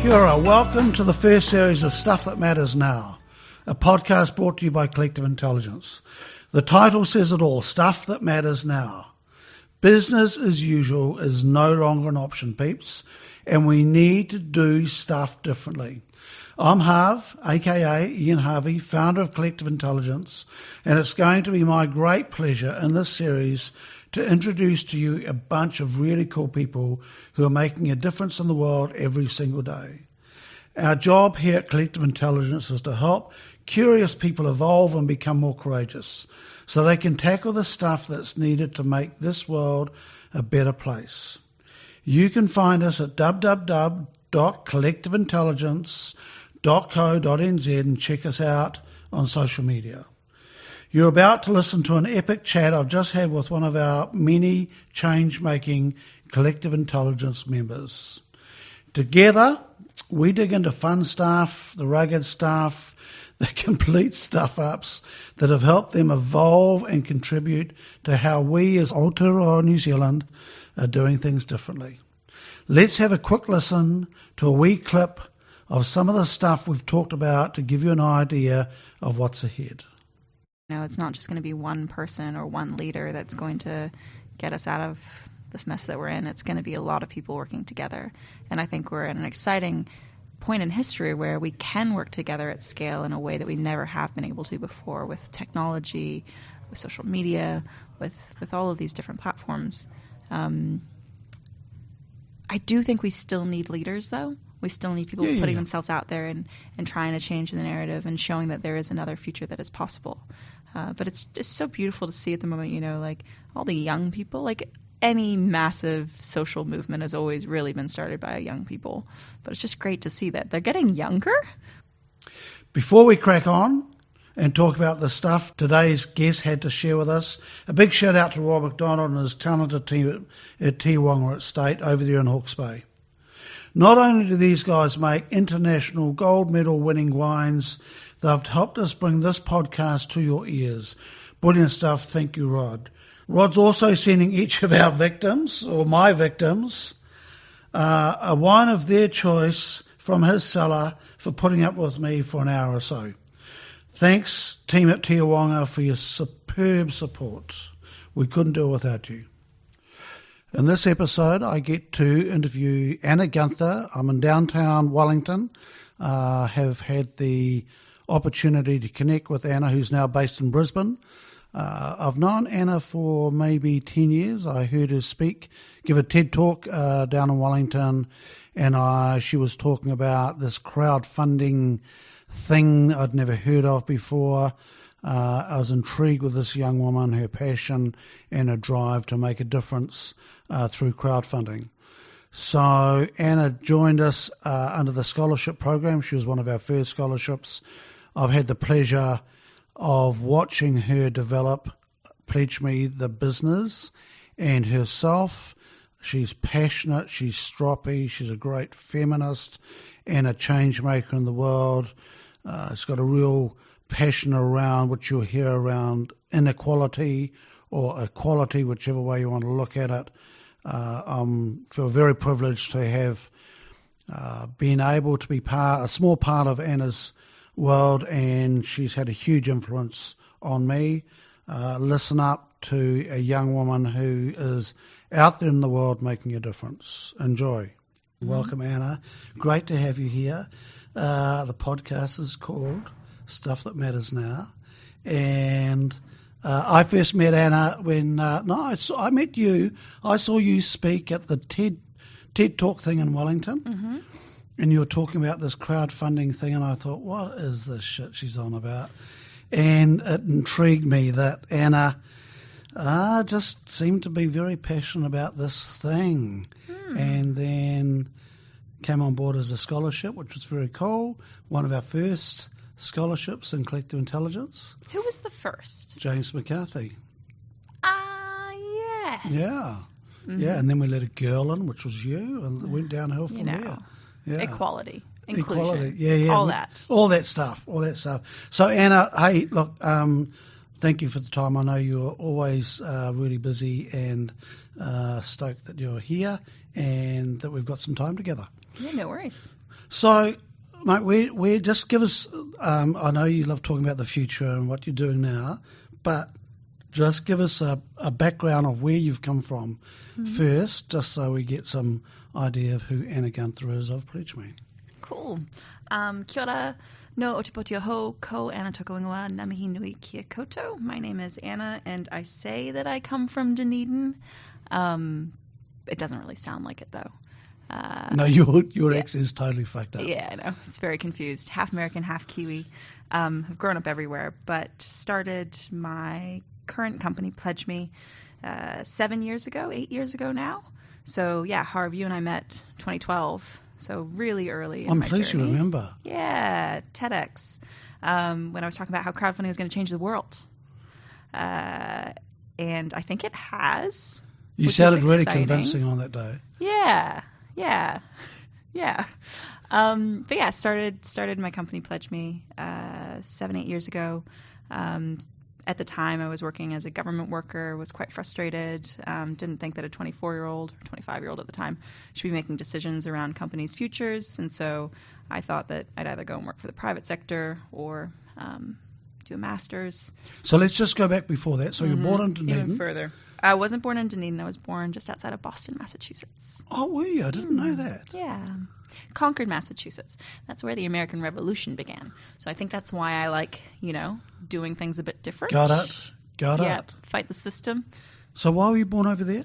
Kia ora, welcome to the first series of Stuff That Matters Now, a podcast brought to you by Collective Intelligence. The title says it all, Stuff That Matters Now. Business as usual is no longer an option, peeps, and we need to do stuff differently. I'm Harv, aka Ian Harvey, founder of Collective Intelligence, and it's going to be my great pleasure in this series to introduce to you a bunch of really cool people who are making a difference in the world every single day. Our job here at Collective Intelligence is to help curious people evolve and become more courageous so they can tackle the stuff that's needed to make this world a better place. You can find us at www.collectiveintelligence.co.nz and check us out on social media. You're about to listen to an epic chat I've just had with one of our many change-making Collective Intelligence members. Together, we dig into fun stuff, the rugged stuff, the complete stuff-ups that have helped them evolve and contribute to how we as Aotearoa New Zealand are doing things differently. Let's have a quick listen to a wee clip of some of the stuff we've talked about to give you an idea of what's ahead. No, it's not just going to be one person or one leader that's going to get us out of this mess that we're in. It's going to be a lot of people working together. And I think we're at an exciting point in history where we can work together at scale in a way that we never have been able to before, with technology, with social media, with all of these different platforms. I do think we still need leaders, though. We still need people putting themselves out there and trying to change the narrative and showing that there is another future that is possible. But it's just so beautiful to see at the moment, like all the young people, like any massive social movement has always really been started by young people. But it's just great to see that they're getting younger. Before we crack on and talk about the stuff today's guest had to share with us, a big shout out to Rob McDonald and his talented team at Te Awanga Estate over there in Hawke's Bay. Not only do these guys make international gold medal winning wines, they've helped us bring this podcast to your ears. Brilliant stuff. Thank you, Rod. Rod's also sending each of our victims, or my victims, a wine of their choice from his cellar for putting up with me for an hour or so. Thanks, team at Te Awanga, for your superb support. We couldn't do it without you. In this episode, I get to interview Anna Guenther. I'm in downtown Wellington. Have had the opportunity to connect with Anna, who's now based in Brisbane. I've known Anna for maybe 10 years. I heard her give a TED talk down in Wellington, and she was talking about this crowdfunding thing I'd never heard of before. I was intrigued with this young woman, her passion and her drive to make a difference through crowdfunding. So Anna joined us under the scholarship program. She was one of our first scholarships. I've had the pleasure of watching her develop PledgeMe, the business, and herself. She's passionate, she's stroppy, she's a great feminist and a change maker in the world. She's got a real passion around what you'll hear around inequality or equality, whichever way you want to look at it. I feel very privileged to have been able to be a small part of Anna's world, and she's had a huge influence on me. Listen up to a young woman who is out there in the world making a difference. Enjoy. Mm-hmm. Welcome, Anna. Great to have you here. The podcast is called Stuff That Matters Now, and I first met Anna when I met you. I saw you speak at the TED Talk thing in Wellington, mm-hmm. and you were talking about this crowdfunding thing, and I thought, what is this shit she's on about? And it intrigued me that Anna just seemed to be very passionate about this thing, and then came on board as a scholarship, which was very cool. One of our first scholarships in Collective Intelligence. Who was the first? James McCarthy. Yes. Yeah. Mm-hmm. Yeah, and then we let a girl in, which was you, and it went downhill from there. Yeah. Equality, inclusion, equality. Yeah. all that stuff. So Anna, hey, look, thank you for the time. I know you're always really busy, and stoked that you're here and that we've got some time together. Yeah, no worries. So, mate, we just give us. I know you love talking about the future and what you're doing now, but just give us a background of where you've come from first, just so we get some idea of who Anna Guenther is of PledgeMe. Cool. Kia ora, no otipoti ho, ko Anna Tokoingoa, namihi nui kia koto. My name is Anna, and I say that I come from Dunedin. It doesn't really sound like it, though. No, your ex is totally fucked up. Yeah, I know. It's very confused. Half American, half Kiwi. I've grown up everywhere, but started my current company, PledgeMe, 8 years ago now. So, yeah, Harv, you and I met 2012. So really early in I'm my pleased journey. you remember. Yeah, TEDx. When I was talking about how crowdfunding was going to change the world. And I think it has. You sounded really convincing on that day. Yeah. But yeah, started my company PledgeMe 7-8 years ago. At the time, I was working as a government worker, was quite frustrated, didn't think that a 24-year-old, or 25-year-old at the time, should be making decisions around companies' futures. And so I thought that I'd either go and work for the private sector or do a master's. So let's just go back before that. So you're born in Dunedin. Even further. I wasn't born in Dunedin. I was born just outside of Boston, Massachusetts. Oh, were you? I didn't know that. Yeah. Concord, Massachusetts. That's where the American Revolution began. So I think that's why I like, doing things a bit different. Got it. Fight the system. So why were you born over there?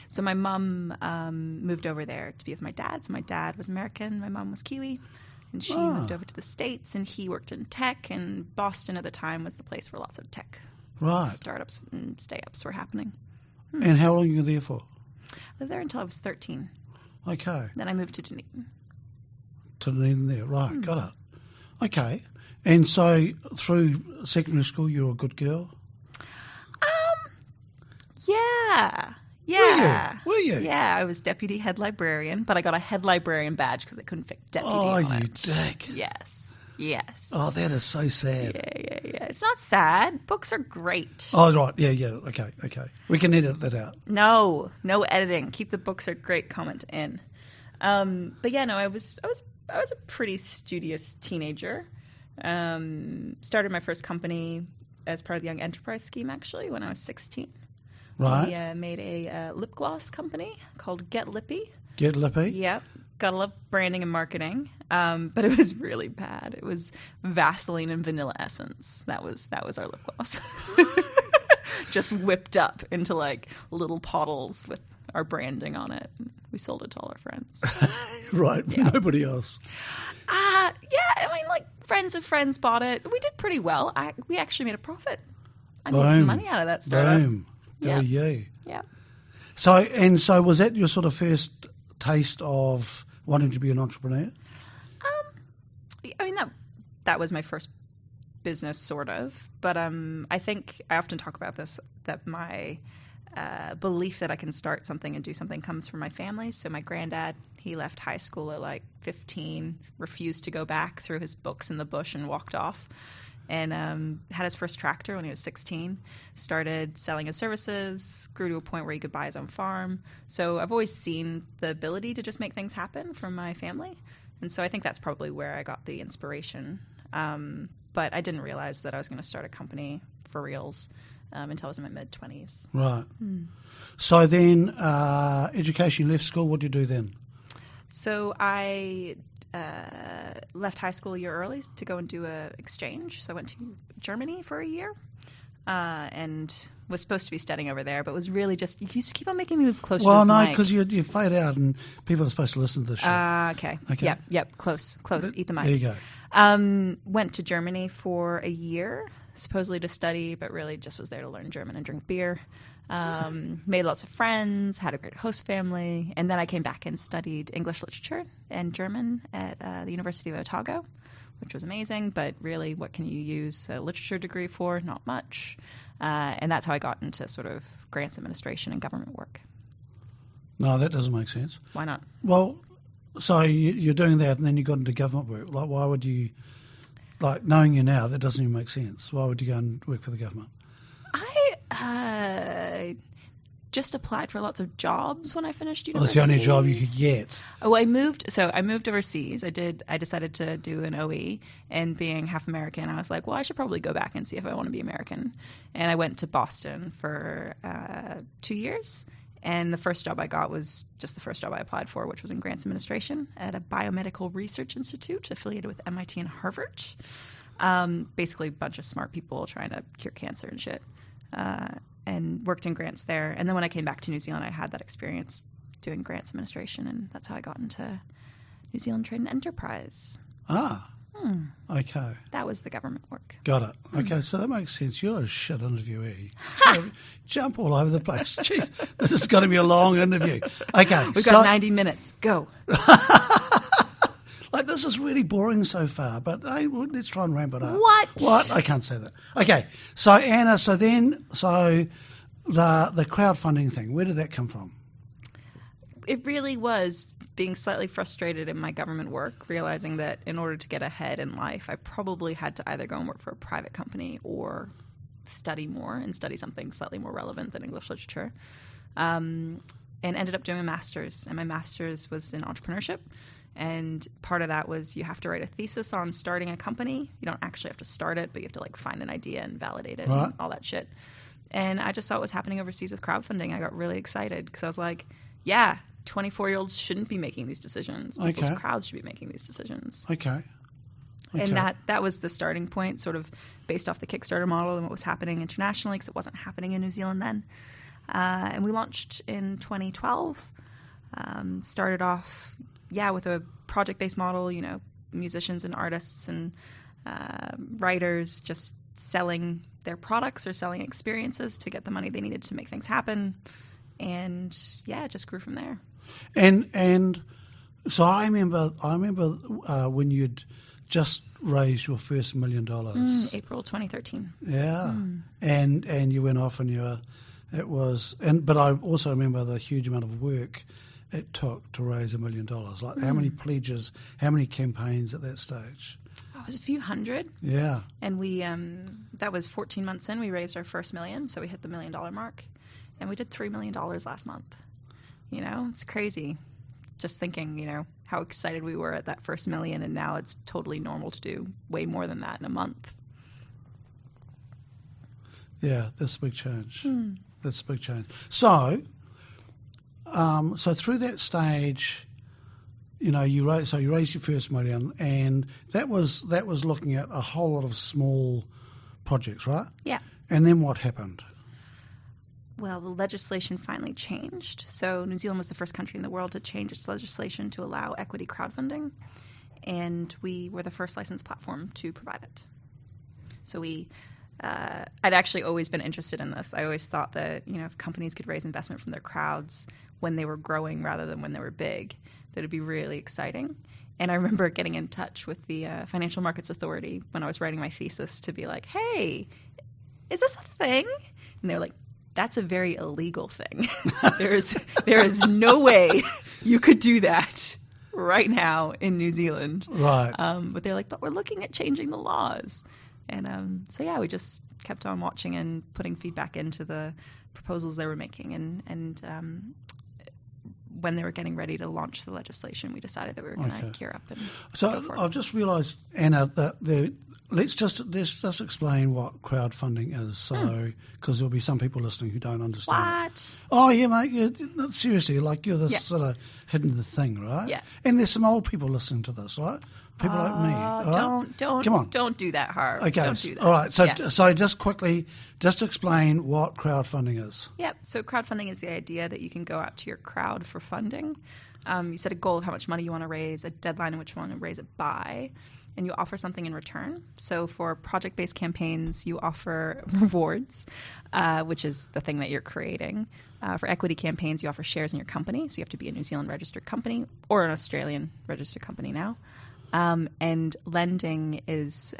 So my mum moved over there to be with my dad. So my dad was American. My mum was Kiwi. And she moved over to the States, and he worked in tech. And Boston at the time was the place where lots of tech startups and stay-ups were happening. And how long were you there for? I lived there until I was 13. Okay. Then I moved to Dunedin. To Dunedin there, right, got it. Okay. And so through secondary school, you were a good girl? Yeah. Were you? Yeah, I was deputy head librarian, but I got a head librarian badge because I couldn't fit deputy on it. Oh, you dick. Yes. Oh, that is so sad. Yeah. It's not sad. Books are great. Oh, right. Yeah. Okay. We can edit that out. No editing. Keep the books are great comment in. But yeah, no, I was a pretty studious teenager. Started my first company as part of the Young Enterprise Scheme, actually, when I was 16. Right. We made a lip gloss company called Get Lippy. Get Lippy? Yep. Gotta love branding and marketing. But it was really bad. It was Vaseline and vanilla essence. That was our lip gloss. Just whipped up into like little bottles with our branding on it. We sold it to all our friends. Right. Yeah. Nobody else. Yeah. I mean, like friends of friends bought it. We did pretty well. We actually made a profit. I made some money out of that startup. Boom. Yeah. Yeah. So was that your sort of first taste of wanting to be an entrepreneur? I mean, that was my first business, sort of. But I think I often talk about this, that my belief that I can start something and do something comes from my family. So my granddad, he left high school at like 15, refused to go back, threw his books in the bush and walked off. And had his first tractor when he was 16, started selling his services, grew to a point where he could buy his own farm. So I've always seen the ability to just make things happen from my family. And so I think that's probably where I got the inspiration. But I didn't realize that I was going to start a company for reals until I was in my mid-20s. Right. So then education, you left school. What did you do then? So I left high school a year early to go and do an exchange. So I went to Germany for a year and was supposed to be studying over there, but was really just, you just keep on making me move closer to the mic. Because you fade out and people are supposed to listen to this shit. Okay. Yep. Close. Eat the mic. There you go. Went to Germany for a year, supposedly to study, but really just was there to learn German and drink beer. Made lots of friends, had a great host family, and then I came back and studied English literature and German at the University of Otago, which was amazing, but really what can you use a literature degree for? Not much. And that's how I got into sort of grants administration and government work. No, that doesn't make sense. Why not? Well, so you're doing that and then you got into government work. Like, why would you, like, knowing you now, that doesn't even make sense. Why would you go and work for the government? just applied for lots of jobs when I finished Well, that's the university. only job you could get. Oh, I moved overseas. I decided to do an OE, and being half American, I was like, well, I should probably go back and see if I want to be American. And I went to Boston for 2 years. And the first job I got was just the first job I applied for, which was in grants administration at a biomedical research institute affiliated with MIT and Harvard. Basically a bunch of smart people trying to cure cancer and shit. And worked in grants there. And then when I came back to New Zealand, I had that experience doing grants administration, and that's how I got into New Zealand Trade and Enterprise. Okay. That was the government work. Got it. Okay, so that makes sense. You're a shit interviewee. Jump all over the place. Jeez, this has got to be a long interview. Okay. We've got 90 minutes. Go. Like, this is really boring so far, but hey, let's try and ramp it up. What? I can't say that. Okay, so Anna, the crowdfunding thing, where did that come from? It really was being slightly frustrated in my government work, realizing that in order to get ahead in life, I probably had to either go and work for a private company or study more and study something slightly more relevant than English literature. And ended up doing a master's, and my master's was in entrepreneurship. And part of that was you have to write a thesis on starting a company. You don't actually have to start it, but you have to like find an idea and validate it and all that shit. And I just saw what was happening overseas with crowdfunding. I got really excited because I was like, yeah, 24-year-olds shouldn't be making these decisions. People's crowds should be making these decisions. Okay. And that was the starting point, sort of based off the Kickstarter model and what was happening internationally, because it wasn't happening in New Zealand then. And we launched in 2012. Started off, with a project-based model, musicians and artists and writers just selling their products or selling experiences to get the money they needed to make things happen. And it just grew from there. And so I remember when you'd just raised your first $1 million. April 2013. Yeah. And you went off and but I also remember the huge amount of work it took to raise $1 million. Like how many pledges, how many campaigns at that stage? Oh, it was a few hundred. Yeah. And we, that was 14 months in, we raised our first $1 million. So we hit the $1 million mark, and we did $3 million last month. It's crazy. Just thinking, how excited we were at that first $1 million, and now it's totally normal to do way more than that in a month. Yeah, that's a big change. That's a big change. So through that stage, you raised your first $1 million, and that was looking at a whole lot of small projects, right? Yeah. And then what happened? Well, the legislation finally changed. So New Zealand was the first country in the world to change its legislation to allow equity crowdfunding, and we were the first licensed platform to provide it. So I'd actually always been interested in this. I always thought that, if companies could raise investment from their crowds when they were growing rather than when they were big, that would be really exciting. And I remember getting in touch with the Financial Markets Authority when I was writing my thesis to be like, hey, is this a thing? And they were like, that's a very illegal thing. There is no way you could do that right now in New Zealand. Right. But they're like, but we're looking at changing the laws. And we just kept on watching and putting feedback into the proposals they were making. And when they were getting ready to launch the legislation, we decided that we were going to gear up and go for it. I've just realised, Anna, that let's just explain what crowdfunding is, so because there'll be some people listening who don't understand. What? Oh yeah, mate. Seriously, like you're this sort of hidden thing, right? Yeah. And there's some old people listening to this, right? People like me. Right? Come on. Don't do that, Harv. Okay. Don't do that. All right. So just quickly, just explain what crowdfunding is. Yep. So crowdfunding is the idea that you can go out to your crowd for funding. You set a goal of how much money you want to raise, a deadline in which you want to raise it by, and you offer something in return. So for project-based campaigns, you offer rewards, which is the thing that you're creating. For equity campaigns, you offer shares in your company. So you have to be a New Zealand registered company or an Australian registered company now. And lending is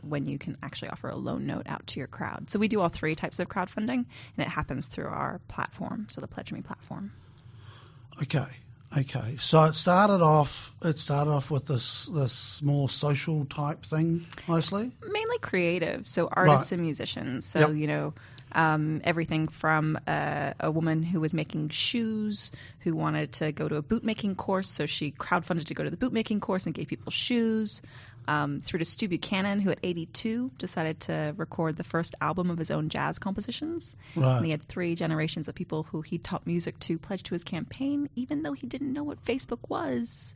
when you can actually offer a loan note out to your crowd. So we do all three types of crowdfunding, and it happens through our platform, so the PledgeMe platform. Okay. So it started off with this small social type thing, mostly? Mainly mainly creative, so artists Right. and musicians. So, Yep. everything from a woman who was making shoes who wanted to go to a boot making course, so she crowdfunded to go to the boot making course and gave people shoes, through to Stu Buchanan, who at 82 decided to record the first album of his own jazz compositions. Right. And he had 3 generations of people who he taught music to pledge to his campaign, even though he didn't know what Facebook was.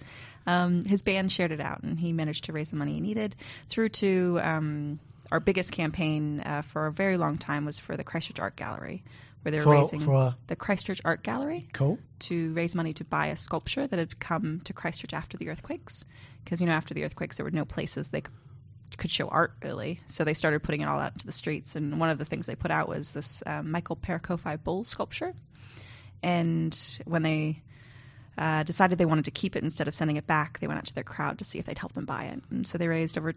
His band shared it out, and he managed to raise the money he needed, through to our biggest campaign for a very long time was for the Christchurch Art Gallery, where they were raising the Christchurch Art Gallery Cool. to raise money to buy a sculpture that had come to Christchurch after the earthquakes. Because, after the earthquakes, there were no places they could show art, really. So they started putting it all out into the streets. And one of the things they put out was this Michael Parakofi bull sculpture. And when they decided they wanted to keep it instead of sending it back, they went out to their crowd to see if they'd help them buy it. And so they raised over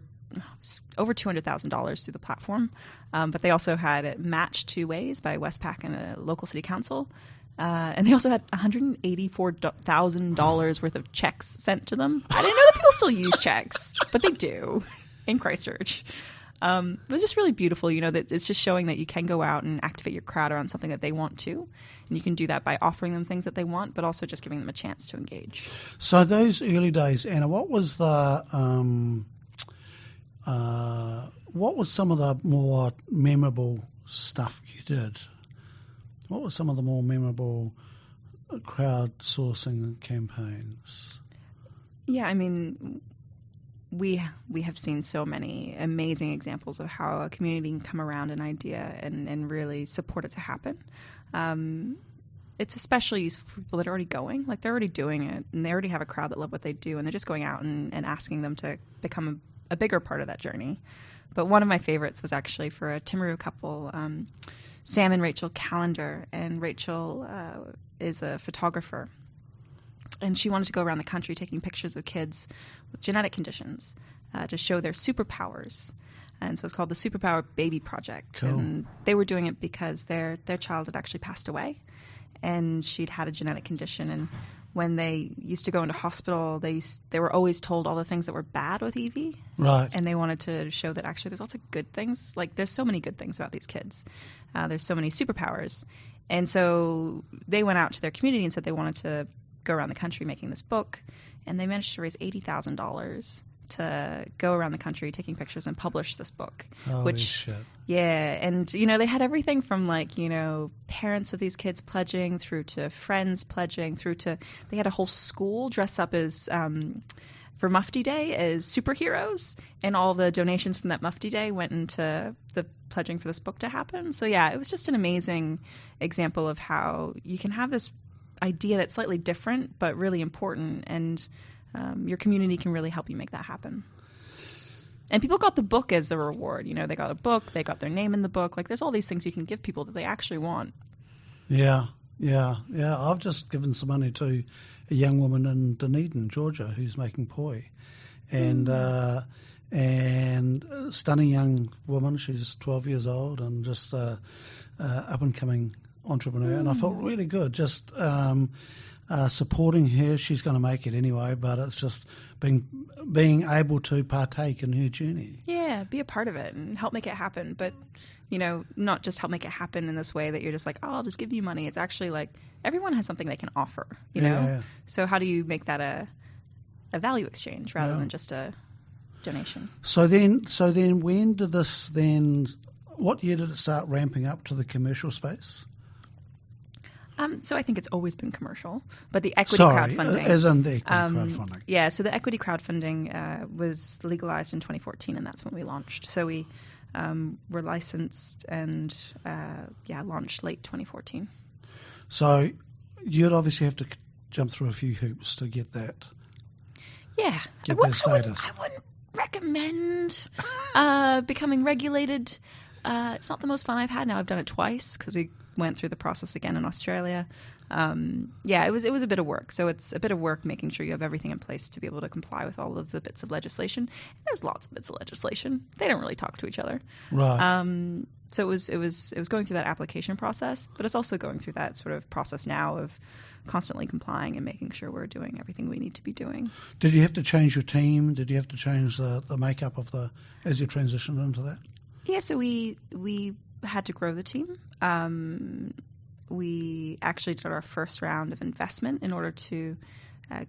$200,000 through the platform. But they also had it matched 2 ways by Westpac and a local city council. And they also had $184,000 worth of checks sent to them. I didn't know that people still use checks, but they do in Christchurch. It was just really beautiful, that it's just showing that you can go out and activate your crowd around something that they want to. And you can do that by offering them things that they want, but also just giving them a chance to engage. So those early days, Anna, what was some of the more memorable stuff you did? What were some of the more memorable crowdsourcing campaigns? Yeah, I mean, we have seen so many amazing examples of how a community can come around an idea and really support it to happen. It's especially useful for people that are already going, like they're already doing it, and they already have a crowd that love what they do, and they're just going out and asking them to become a bigger part of that journey. But one of my favorites was actually for a Timaru couple, Sam and Rachel Callender, and Rachel is a photographer. And she wanted to go around the country taking pictures of kids with genetic conditions to show their superpowers. And so it's called the Superpower Baby Project. Cool. And they were doing it because their child had actually passed away, and she'd had a genetic condition. And when they used to go into hospital, they were always told all the things that were bad with Evie. Right. And they wanted to show that actually there's lots of good things. Like, there's so many good things about these kids. There's so many superpowers. And so they went out to their community and said they wanted to go around the country making this book. And they managed to raise $80,000 to go around the country taking pictures and publish this book. Holy shit. Yeah, and they had everything from parents of these kids pledging through to friends pledging through to they had a whole school dress up as for Mufti Day as superheroes, and all the donations from that Mufti Day went into the pledging for this book to happen. So yeah, it was just an amazing example of how you can have this idea that's slightly different but really important, and your community can really help you make that happen. And people got the book as a reward. They got a book, they got their name in the book. Like, there's all these things you can give people that they actually want. Yeah. I've just given some money to a young woman in Dunedin, Georgia, who's making poi. And stunning young woman. She's 12 years old and just up-and-coming entrepreneur. And I felt really good just supporting her. She's going to make it anyway, but it's just being able to partake in her journey. Yeah, be a part of it and help make it happen. But, not just help make it happen in this way that you're just like, oh, I'll just give you money. It's actually like everyone has something they can offer, you know? Yeah. So how do you make that a value exchange rather than just a donation? So then when did this what year did it start ramping up to the commercial space? So I think it's always been commercial, but the equity crowdfunding. As in the equity crowdfunding. Yeah, so the equity crowdfunding was legalized in 2014, and that's when we launched. So we were licensed and launched late 2014. So you'd obviously have to jump through a few hoops to get that. Yeah, Get that status. I wouldn't recommend becoming regulated. It's not the most fun I've had. Now I've done it twice because we went through the process again in Australia. It was a bit of work. So it's a bit of work making sure you have everything in place to be able to comply with all of the bits of legislation. And there's lots of bits of legislation. They don't really talk to each other. Right. So it was going through that application process, but it's also going through that sort of process now of constantly complying and making sure we're doing everything we need to be doing. Did you have to change your team? Did you have to change the makeup of as you transitioned into that? Yeah, so we had to grow the team. We actually did our first round of investment in order to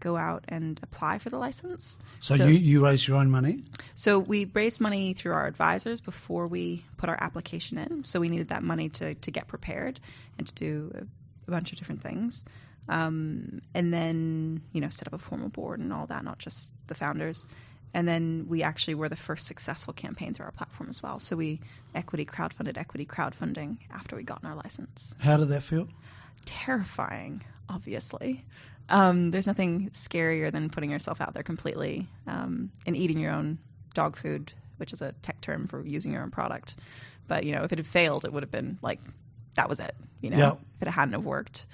go out and apply for the license. So you raised your own money? So we raised money through our advisors before we put our application in. So we needed that money to get prepared and to do a bunch of different things. And then, set up a formal board and all that, not just the founders. And then we actually were the first successful campaign through our platform as well. So we equity crowdfunding after we got our license. How did that feel? Terrifying, obviously. There's nothing scarier than putting yourself out there completely and eating your own dog food, which is a tech term for using your own product. But, if it had failed, it would have been like, that was it, Yep. if it hadn't have worked.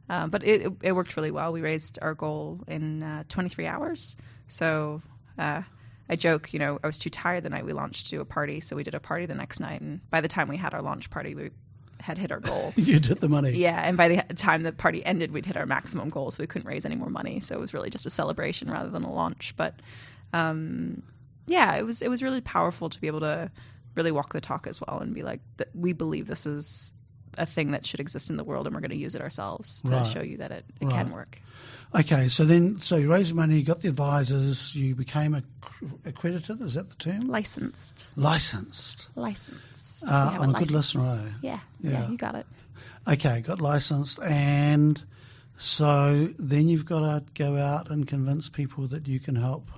But it worked really well. We raised our goal in 23 hours. So I joke, I was too tired the night we launched to do a party. So we did a party the next night. And by the time we had our launch party, we had hit our goal. You did the money. Yeah, and by the time the party ended, we'd hit our maximum goal, so we couldn't raise any more money. So it was really just a celebration rather than a launch. But it was really powerful to be able to really walk the talk as well and be like, we believe this is a thing that should exist in the world, and we're going to use it ourselves to show you that it can work. Okay, so you raised money, you got the advisors, you became accredited, is that the term? Licensed. I'm a good listener. Yeah, you got it. Okay, got licensed, and so then you've got to go out and convince people that you can help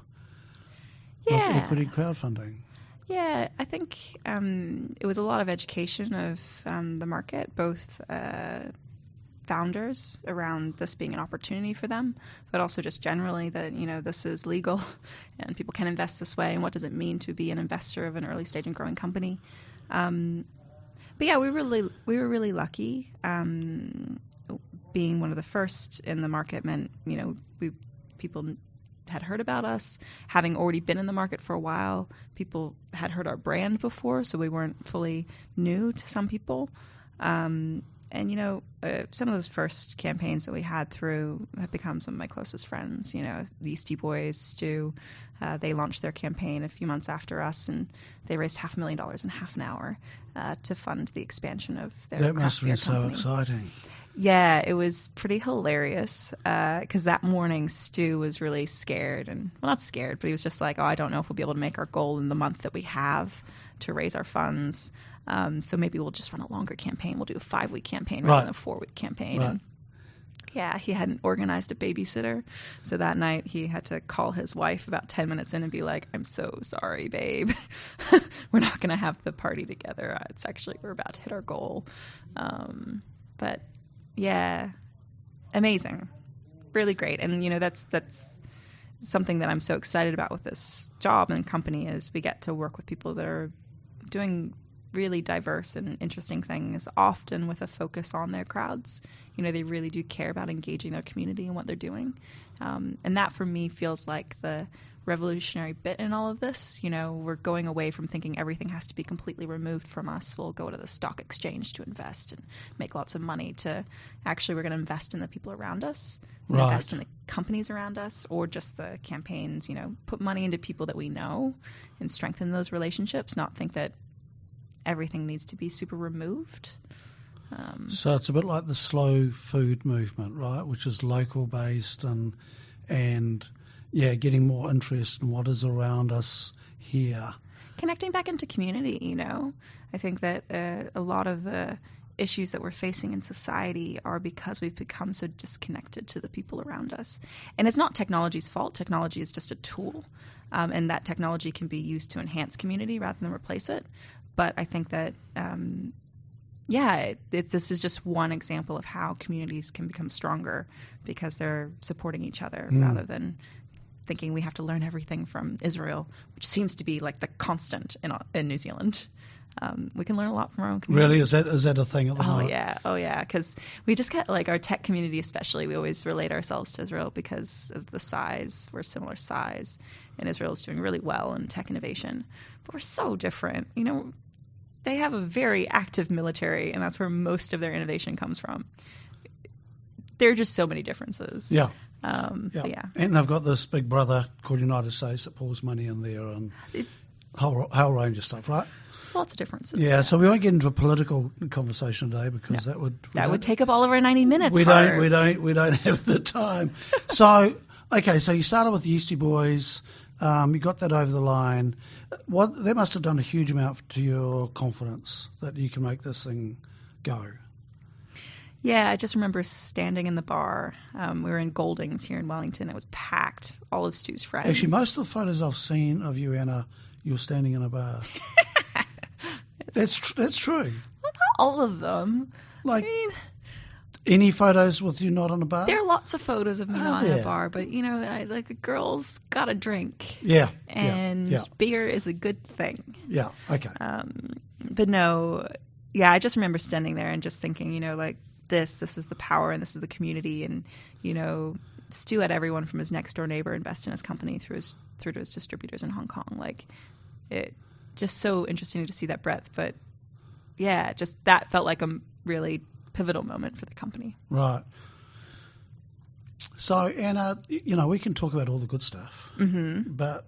with equity crowdfunding. Yeah, I think it was a lot of education of the market, both founders around this being an opportunity for them, but also just generally that, this is legal and people can invest this way, and what does it mean to be an investor of an early stage and growing company. But yeah, we were really lucky. Being one of the first in the market meant, people had heard about us. Having already been in the market for a while, people had heard our brand before, so we weren't fully new to some people. Some of those first campaigns that we had through have become some of my closest friends. The Eastie Boys, Stu, they launched their campaign a few months after us, and they raised $500,000 in half an hour to fund the expansion of their craft beer company. That must have been so exciting. Yeah, it was pretty hilarious because that morning Stu was really scared, not scared, but he was just like, I don't know if we'll be able to make our goal in the month that we have to raise our funds. So maybe we'll just run a longer campaign. We'll do a 5-week campaign rather than a 4-week campaign. Right. And yeah, he hadn't organized a babysitter. So that night he had to call his wife about 10 minutes in and be like, I'm so sorry, babe. We're not going to have the party together. We're about to hit our goal. But yeah, amazing. Really great. And, that's something that I'm so excited about with this job and company is we get to work with people that are doing really diverse and interesting things, often with a focus on their crowds. They really do care about engaging their community and what they're doing. And that for me feels like the revolutionary bit in all of this. We're going away from thinking everything has to be completely removed from us. We'll go to the stock exchange to invest and make lots of money to actually we're going to invest in the people around us, invest in the companies around us, or just the campaigns, put money into people that we know and strengthen those relationships, not think that everything needs to be super removed. So it's a bit like the slow food movement, right, which is local based and getting more interest in what is around us here. Connecting back into community, I think that a lot of the issues that we're facing in society are because we've become so disconnected to the people around us. And it's not technology's fault. Technology is just a tool, and that technology can be used to enhance community rather than replace it. But I think that, this is just one example of how communities can become stronger because they're supporting each other rather than thinking we have to learn everything from Israel, which seems to be like the constant in New Zealand. We can learn a lot from our own community. Really? Is that a thing at the moment? Oh yeah, because we just get our tech community especially, we always relate ourselves to Israel because of the size. We're similar size, and Israel is doing really well in tech innovation. But we're so different. They have a very active military, and that's where most of their innovation comes from. there are just so many differences. Yeah. Yeah. And they've got this big brother called United States that pours money in there and whole range of stuff, right? Lots of differences. Yeah, so we won't get into a political conversation today because that would take up all of our 90 minutes. We don't have the time. So so you started with the Yeasty Boys, you got that over the line. That must have done a huge amount to your confidence that you can make this thing go. Yeah, I just remember standing in the bar. We were in Goldings here in Wellington. It was packed. All of Stu's friends. Actually, most of the photos I've seen of you, Anna, you're standing in a bar. That's true. Well, not all of them. Any photos with you not on a bar? There are lots of photos of me not in a bar, but a girl's got a drink. Yeah. And beer is a good thing. Yeah. Okay. But no, I just remember standing there and just thinking, this is the power and this is the community, and Stu had everyone from his next door neighbor invest in his company through to his distributors in Hong Kong. It just so interesting to see that breadth. But just that felt like a really pivotal moment for the company. Right. So Anna, we can talk about all the good stuff, but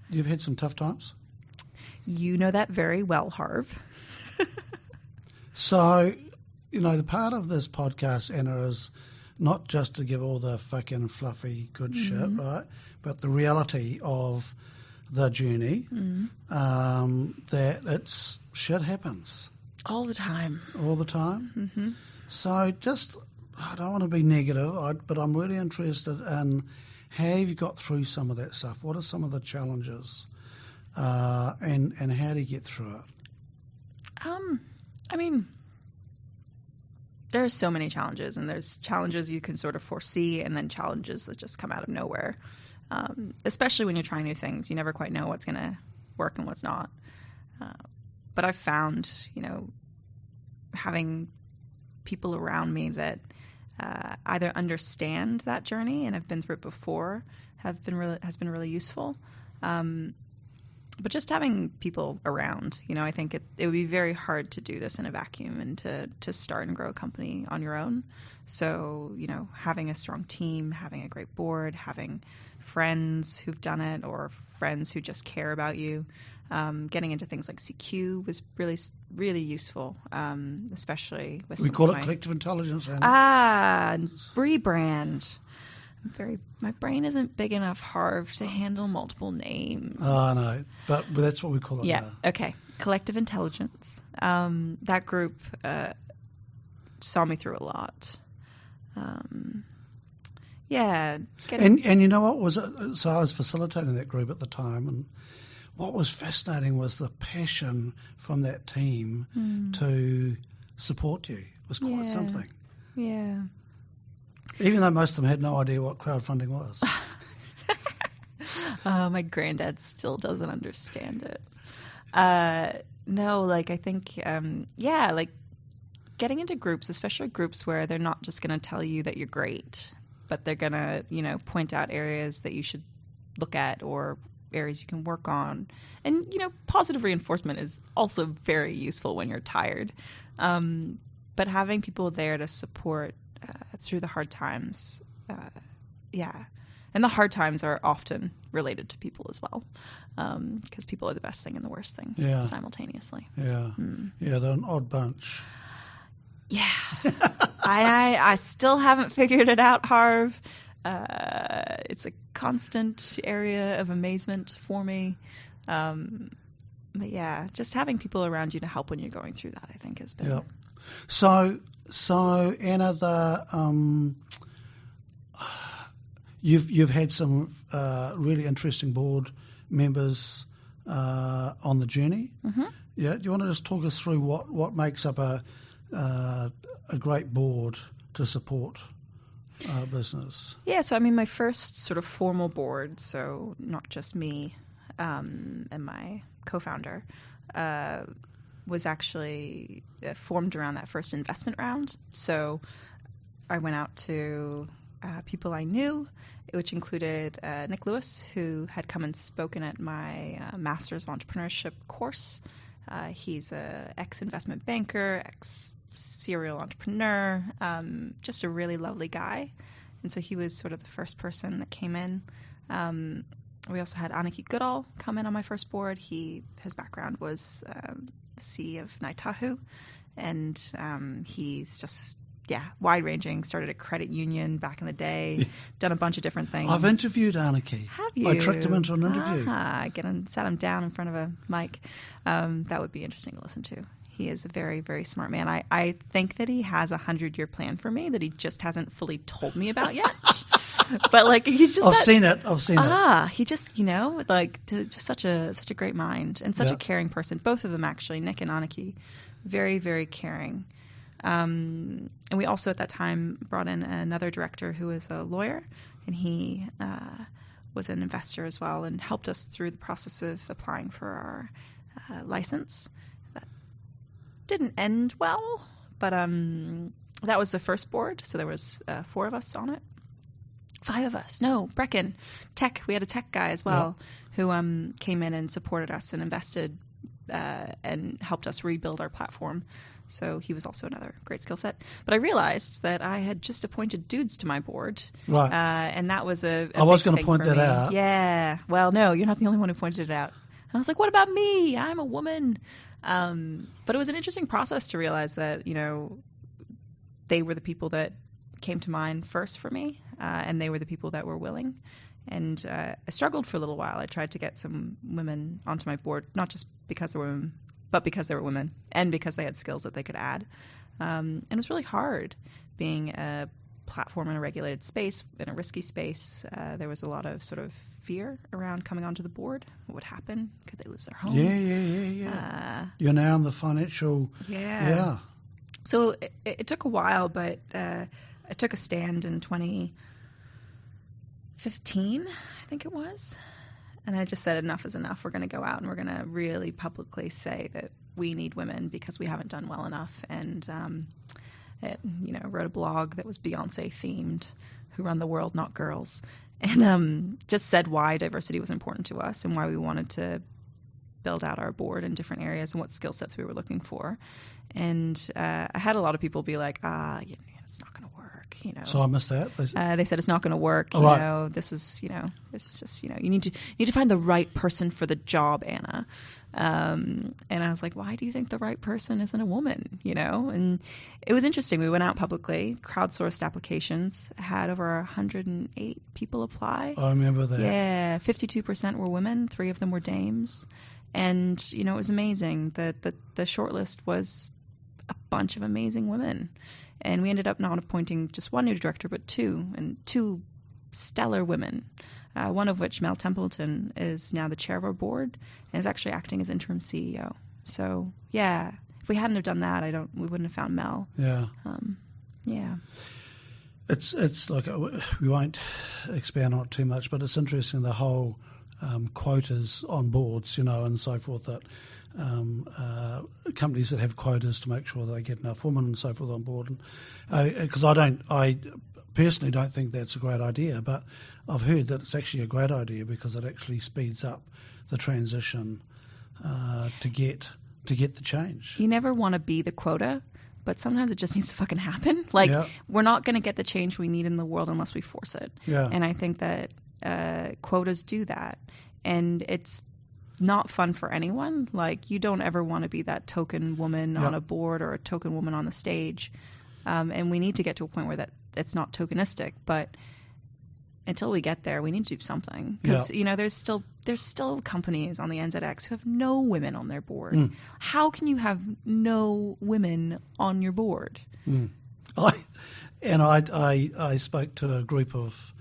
you've had some tough times. You know that very well, Harv. So, the part of this podcast, Anna, is not just to give all the fucking fluffy good shit, right? But the reality of the journey, that shit happens. All the time. All the time? Mm-hmm. So I don't want to be negative, but I'm really interested in how you got through some of that stuff. What are some of the challenges, and how do you get through it? There are so many challenges, and there's challenges you can sort of foresee, and then challenges that just come out of nowhere. Especially when you're trying new things, you never quite know what's going to work and what's not. But I've found, having people around me that either understand that journey and have been through it before has been really useful. But just having people around, I think it would be very hard to do this in a vacuum and to start and grow a company on your own. So, having a strong team, having a great board, having friends who've done it or friends who just care about you, getting into things like CQ was really, really useful, especially with we call it collective intelligence. Rebrand. My brain isn't big enough, Harv, to handle multiple names. Oh, no, but that's what we call it now. Yeah, okay. Collective intelligence. That group saw me through a lot. And you know what was it? So I was facilitating that group at the time, and what was fascinating was the passion from that team to support you. It was quite something. Yeah. Even though most of them had no idea what crowdfunding was. My granddad still doesn't understand it. No, I think, getting into groups, especially groups where they're not just going to tell you that you're great, but they're going to, point out areas that you should look at or areas you can work on. And, positive reinforcement is also very useful when you're tired. But having people there to support through the hard times, and the hard times are often related to people as well, because people are the best thing and the worst thing simultaneously. Yeah, they're an odd bunch. Yeah, I still haven't figured it out, Harv. It's a constant area of amazement for me. But just having people around you to help when you're going through that, I think, has been. Yeah. So Anna, you've had some really interesting board members on the journey. Mm-hmm. Yeah. Do you want to just talk us through what makes up a great board to support business? Yeah. So my first sort of formal board, so not just me and my co-founder, was actually formed around that first investment round. So I went out to people I knew, which included Nick Lewis, who had come and spoken at my Master's of Entrepreneurship course. He's a ex-investment banker, serial entrepreneur, just a really lovely guy. And so he was sort of the first person that came in. We also had Anna Guenther come in on my first board. His background was CEO of Ngāi Tahu, and he's just wide-ranging. Started a credit union back in the day, done a bunch of different things. I've interviewed Anarchy. Have you? I tricked him into an interview. Sat him down in front of a mic. That would be interesting to listen to. He is a very, very smart man. I think that he has a 100-year plan for me that he just hasn't fully told me about yet. But like he's just I've seen it. He just just such a great mind and such a caring person. Both of them actually, Nick and Anaki, very, very caring. And we also at that time brought in another director who was a lawyer, and he was an investor as well and helped us through the process of applying for our license. That didn't end well, but that was the first board, so there was 4 of us on it. 5 of us. No, Brecken. Tech. We had a tech guy as well who came in and supported us and invested and helped us rebuild our platform. So he was also another great skill set. But I realized that I had just appointed dudes to my board. Right. And that was I was going to point that out. Yeah. Well, no, you're not the only one who pointed it out. And I was like, what about me? I'm a woman. But it was an interesting process to realize that, they were the people that came to mind first for me. And they were the people that were willing. And I struggled for a little while. I tried to get some women onto my board, not just because they were women, but because they were women and because they had skills that they could add. And it was really hard being a platform in a regulated space, in a risky space. There was a lot of sort of fear around coming onto the board. What would happen? Could they lose their home? Yeah. You're now in the financial... Yeah. So it took a while, but I took a stand in 2015, I think it was. And I just said, enough is enough. We're going to go out and we're going to really publicly say that we need women because we haven't done well enough. And, wrote a blog that was Beyonce themed, Who Run the World, Not Girls. And just said why diversity was important to us and why we wanted to build out our board in different areas and what skill sets we were looking for. And I had a lot of people be like, it's not going to work. So I missed that. They said it's not going to work. This is, it's just, you need to find the right person for the job, Anna. And I was like, why do you think the right person isn't a woman? And it was interesting. We went out publicly, crowdsourced applications, had over 108 people apply. I remember that. Yeah, 52% were women, 3 of them were dames. And, it was amazing that the shortlist was a bunch of amazing women. And we ended up not appointing just one new director, but 2, and 2 stellar women, one of which, Mel Templeton, is now the chair of our board and is actually acting as interim CEO. So, if we hadn't have done that, we wouldn't have found Mel. Yeah. It's like, we won't expand on it too much, but it's interesting, the whole quotas on boards, and so forth, that companies that have quotas to make sure they get enough women and so forth on board. Because I personally don't think that's a great idea, but I've heard that it's actually a great idea because it actually speeds up the transition to get the change. You never want to be the quota, but sometimes it just needs to fucking happen. We're not going to get the change we need in the world unless we force it. Yeah. And I think that quotas do that. And it's not fun for anyone. You don't ever want to be that token woman on a board or a token woman on the stage. And we need to get to a point where it's not tokenistic. But until we get there, we need to do something. Because, there's still companies on the NZX who have no women on their board. How can you have no women on your board? I spoke to a group of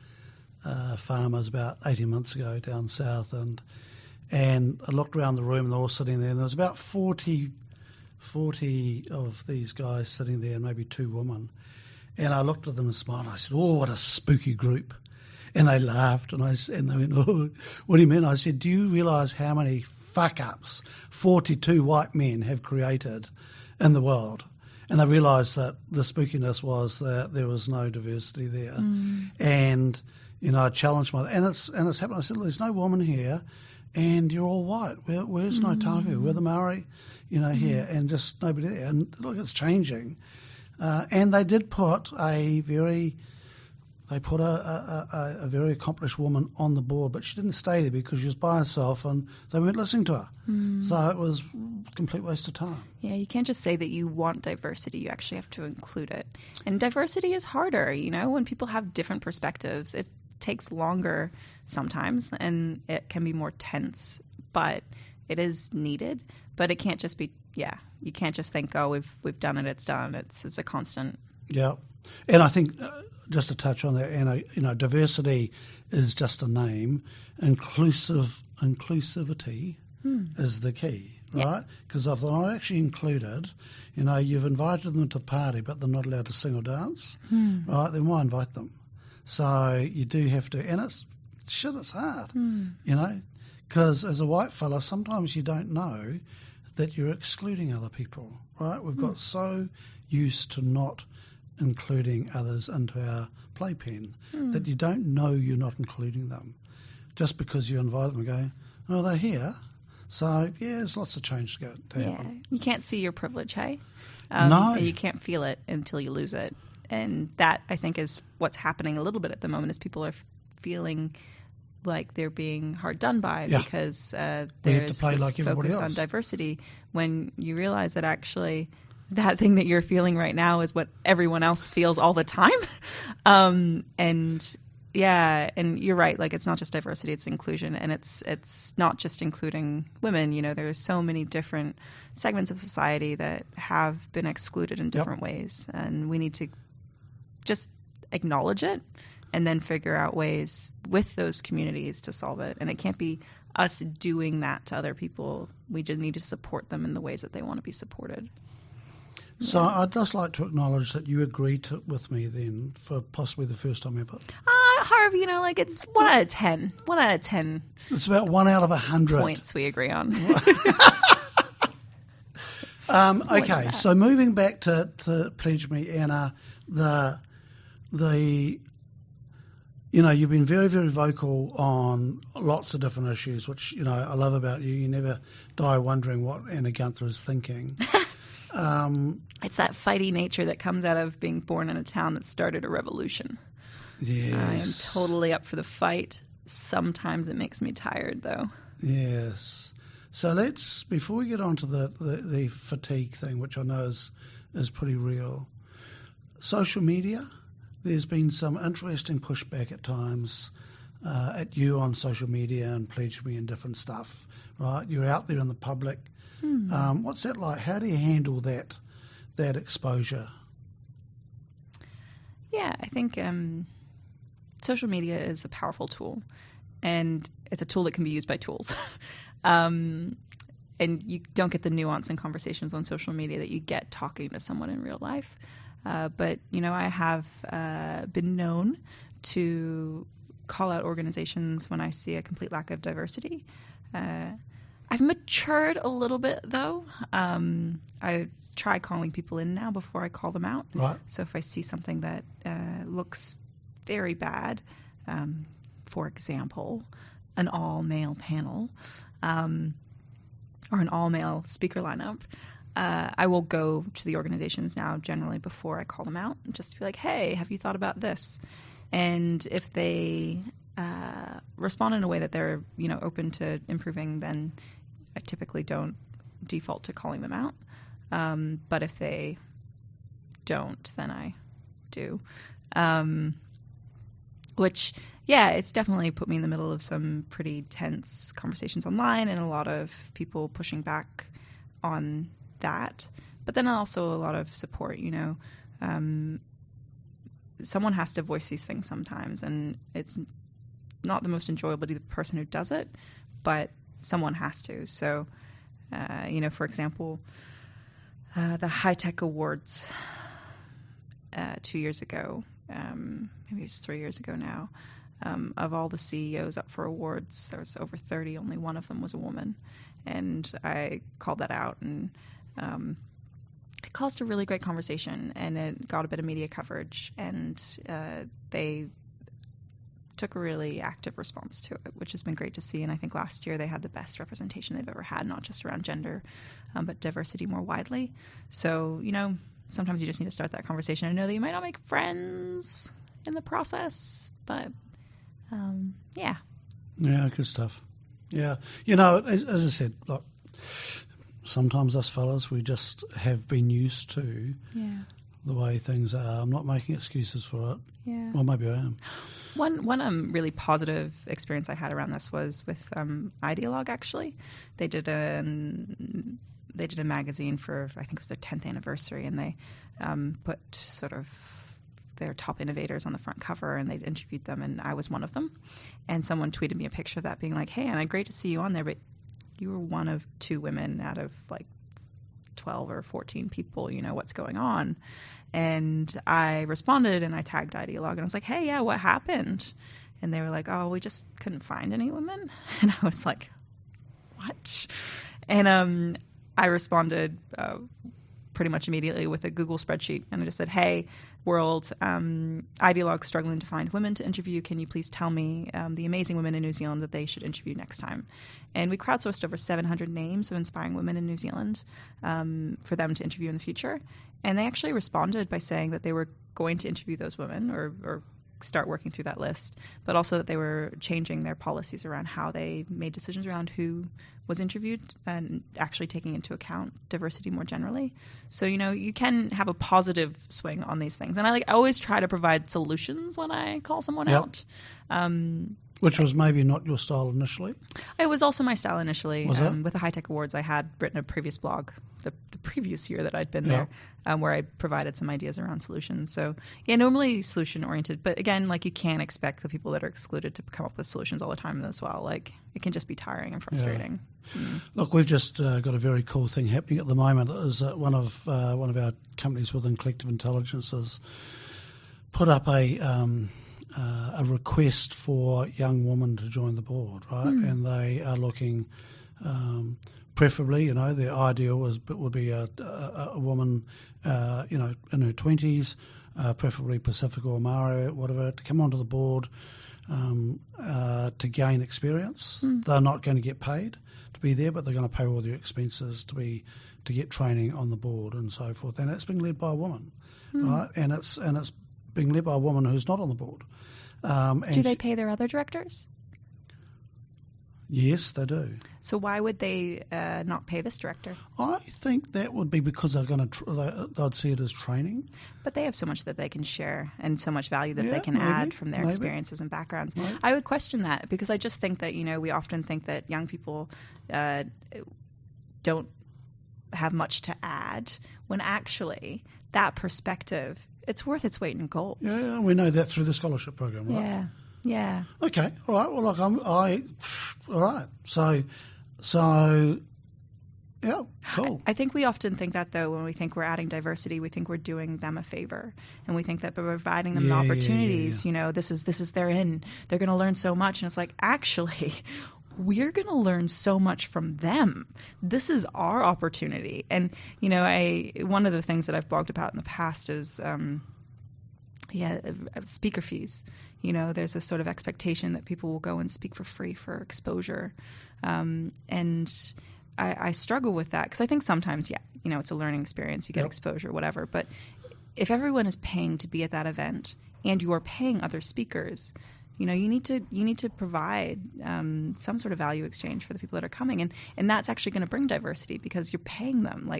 farmers about 18 months ago down south, and I looked around the room and they're all sitting there, and there was about 40 of these guys sitting there, and maybe 2 women. And I looked at them and smiled, and I said, "Oh, what a spooky group." And they laughed, and they went, "Oh, what do you mean?" I said, "Do you realise how many fuck-ups 42 white men have created in the world?" And they realised that the spookiness was that there was no diversity there. And, I challenged and it's happened. I said, "There's no woman here." and you're all white. Where's Ngāi We're the Maori, here, and just nobody there. And look, it's changing. And they did put a very accomplished woman on the board, but she didn't stay there because she was by herself and they weren't listening to her. So it was a complete waste of time. Yeah, you can't just say that you want diversity. You actually have to include it. And diversity is harder, when people have different perspectives. It takes longer sometimes and it can be more tense, but it is needed. But it can't just be, you can't just think, oh, we've done it, it's done. It's a constant. Yeah. And I think, just to touch on that, Anna, diversity is just a name. Inclusivity is the key, right? Because if they're not actually included, you've invited them to the party, but they're not allowed to sing or dance, right? Then why invite them? So you do have to, and it's hard, because as a white fella, sometimes you don't know that you're excluding other people, right? We've got so used to not including others into our playpen that you don't know you're not including them just because you invite them and go, oh, they're here. So, there's lots of change to happen. You can't see your privilege, hey? No. You can't feel it until you lose it. And that, I think, is what's happening a little bit at the moment is people are feeling like they're being hard done by because there's this like focus on diversity when you realize that actually that thing that you're feeling right now is what everyone else feels all the time. And you're right. Like, it's not just diversity, it's inclusion. And it's not just including women. There's so many different segments of society that have been excluded in different ways. And we need to just acknowledge it and then figure out ways with those communities to solve it. And it can't be us doing that to other people. We just need to support them in the ways that they want to be supported. So I'd just like to acknowledge that you agreed with me then for possibly the first time ever. Harv, it's 1 out of 10. 1 out of 10. It's about 1 out of 100 points we agree on. Okay, so moving back to PledgeMe, Anna, you've been very, very vocal on lots of different issues, which, I love about you. You never die wondering what Anna Guenther is thinking. It's that fighty nature that comes out of being born in a town that started a revolution. Yes. I am totally up for the fight. Sometimes it makes me tired, though. Yes. So before we get on to the fatigue thing, which I know is pretty real, social media, there's been some interesting pushback at times at you on social media and PledgeMe and different stuff, right? You're out there in the public. What's that like? How do you handle that exposure? Yeah, I think social media is a powerful tool, and it's a tool that can be used by tools. And you don't get the nuance in conversations on social media that you get talking to someone in real life. But, I have been known to call out organizations when I see a complete lack of diversity. I've matured a little bit, though. I try calling people in now before I call them out. Right. So if I see something that looks very bad, for example, an all-male panel or an all-male speaker lineup, I will go to the organizations now generally before I call them out, just to be like, hey, have you thought about this? And if they respond in a way that they're open to improving, then I typically don't default to calling them out. But if they don't, then I do. Which, it's definitely put me in the middle of some pretty tense conversations online and a lot of people pushing back on that. But then also a lot of support, someone has to voice these things sometimes, and it's not the most enjoyable to be the person who does it, but someone has to. So, for example, the High Tech Awards 2 years ago, maybe it's 3 years ago now, of all the CEOs up for awards, there was over 30, only one of them was a woman. And I called that out, and it caused a really great conversation, and it got a bit of media coverage, and they took a really active response to it, which has been great to see. And I think last year they had the best representation they've ever had, not just around gender, but diversity more widely. So, sometimes you just need to start that conversation. I know that you might not make friends in the process, but yeah. Yeah, good stuff. Yeah. As I said, look, sometimes us fellas, we just have been used to the way things are. I'm not making excuses for it. Yeah. Well, maybe I am. One really positive experience I had around this was with Ideologue, actually. They did a magazine for, I think it was their 10th anniversary, and they put sort of their top innovators on the front cover, and they'd interviewed them, and I was one of them. And someone tweeted me a picture of that being like, hey, Anna, great to see you on there, but you were one of 2 women out of like 12 or 14 people, what's going on? And I responded and I tagged Ideologue and I was like, hey, yeah, what happened? And they were like, oh, we just couldn't find any women. And I was like, what? And I responded pretty much immediately with a Google spreadsheet. And I just said, hey, world, Ideologue's struggling to find women to interview. Can you please tell me the amazing women in New Zealand that they should interview next time? And we crowdsourced over 700 names of inspiring women in New Zealand for them to interview in the future. And they actually responded by saying that they were going to interview those women or start working through that list, but also that they were changing their policies around how they made decisions around who was interviewed and actually taking into account diversity more generally. So, you can have a positive swing on these things. And I always try to provide solutions when I call someone out. Which was maybe not your style initially? It was also my style initially. Was it? With the High Tech Awards, I had written a previous blog the previous year that I'd been there, where I provided some ideas around solutions. So, normally solution-oriented. But again, you can't expect the people that are excluded to come up with solutions all the time as well. It can just be tiring and frustrating. Yeah. Look, we've just got a very cool thing happening at the moment. Is one of our companies within Collective Intelligence has put up a request for young women to join the board, right? And they are looking, preferably, their ideal would be a woman, in her 20s, preferably Pacific or Maori, whatever, to come onto the board to gain experience. They're not going to get paid to be there, but they're going to pay all their expenses to get training on the board and so forth. And it's being led by a woman, right? And it's being led by a woman who's not on the board. Do they pay their other directors? Yes, they do. So why would they not pay this director? I think that would be because they're going to they'd see it as training. But they have so much that they can share and so much value that they can add from their experiences and backgrounds. I would question that because I just think that we often think that young people don't have much to add when actually that perspective, it's worth its weight in gold. Yeah, we know that through the scholarship program, right? Yeah. Okay, all right. Well, look, all right. So, yeah, cool. I think we often think that, though, when we think we're adding diversity, we think we're doing them a favor, and we think that by providing them the opportunities, this is they're going to learn so much, and it's like, actually, we're going to learn so much from them. This is our opportunity. And, one of the things that I've blogged about in the past is, speaker fees. There's this sort of expectation that people will go and speak for free for exposure. And I struggle with that because I think sometimes, it's a learning experience. You get exposure, whatever. But if everyone is paying to be at that event and you are paying other speakers, you need to provide some sort of value exchange for the people that are coming, and that's actually going to bring diversity because you're paying them.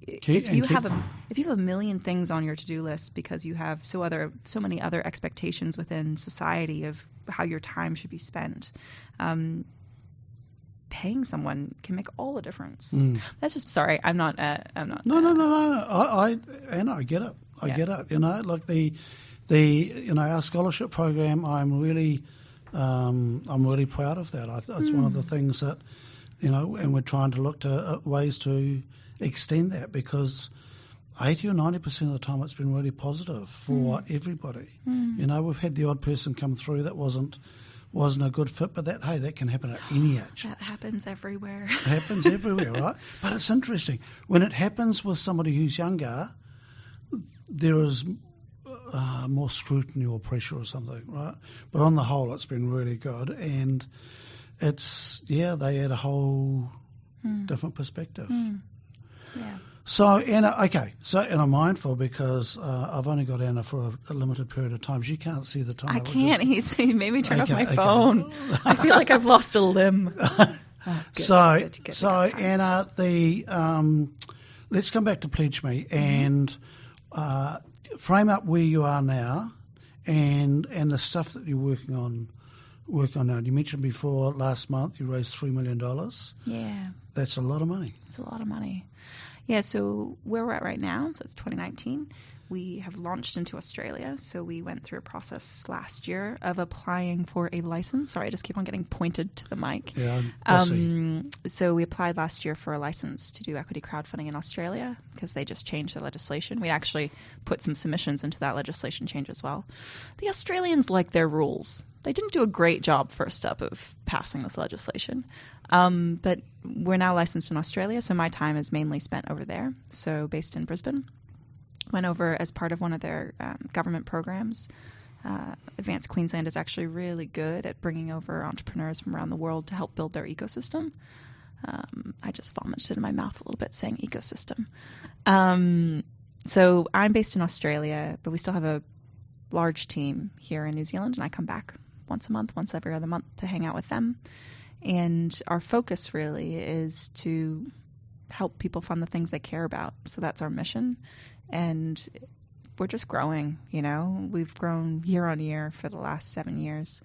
If you have a million things on your to-do list because you have so many other expectations within society of how your time should be spent, paying someone can make all the difference. That's just I'm not. No. Anna, I get it. I get it. Our scholarship program, I'm really proud of that. It's one of the things that, and we're trying to look to ways to extend that because 80 or 90% of the time it's been really positive for everybody. We've had the odd person come through that wasn't a good fit, but that can happen at any age. That happens everywhere. It happens everywhere, right? But it's interesting. When it happens with somebody who's younger, there is more scrutiny or pressure or something, right? But on the whole, it's been really good, and they add a whole different perspective. Yeah. So, Anna, and I'm mindful because I've only got Anna for a limited period of time. She can't see the time. I can't. He made me turn off my phone. I feel like I've lost a limb. Good. Anna, let's come back to PledgeMe and frame up where you are now and the stuff that you're working on now. You mentioned before last month you raised $3 million. Yeah. That's a lot of money. It's a lot of money. Yeah, so where we're at right now, so it's 2019, we have launched into Australia. So we went through a process last year of applying for a license. Sorry, I just keep on getting pointed to the mic. Yeah, so we applied last year for a license to do equity crowdfunding in Australia because they just changed the legislation. We actually put some submissions into that legislation change as well. The Australians like their rules. They didn't do a great job first up of passing this legislation. But we're now licensed in Australia, so my time is mainly spent over there. So based in Brisbane. Went over as part of one of their government programs. Advanced Queensland is actually really good at bringing over entrepreneurs from around the world to help build their ecosystem. I just vomited in my mouth a little bit saying ecosystem. So I'm based in Australia, but we still have a large team here in New Zealand, and I come back once every other month to hang out with them. And our focus really is to help people fund the things they care about. So that's our mission. And we're just growing, We've grown year on year for the last 7 years.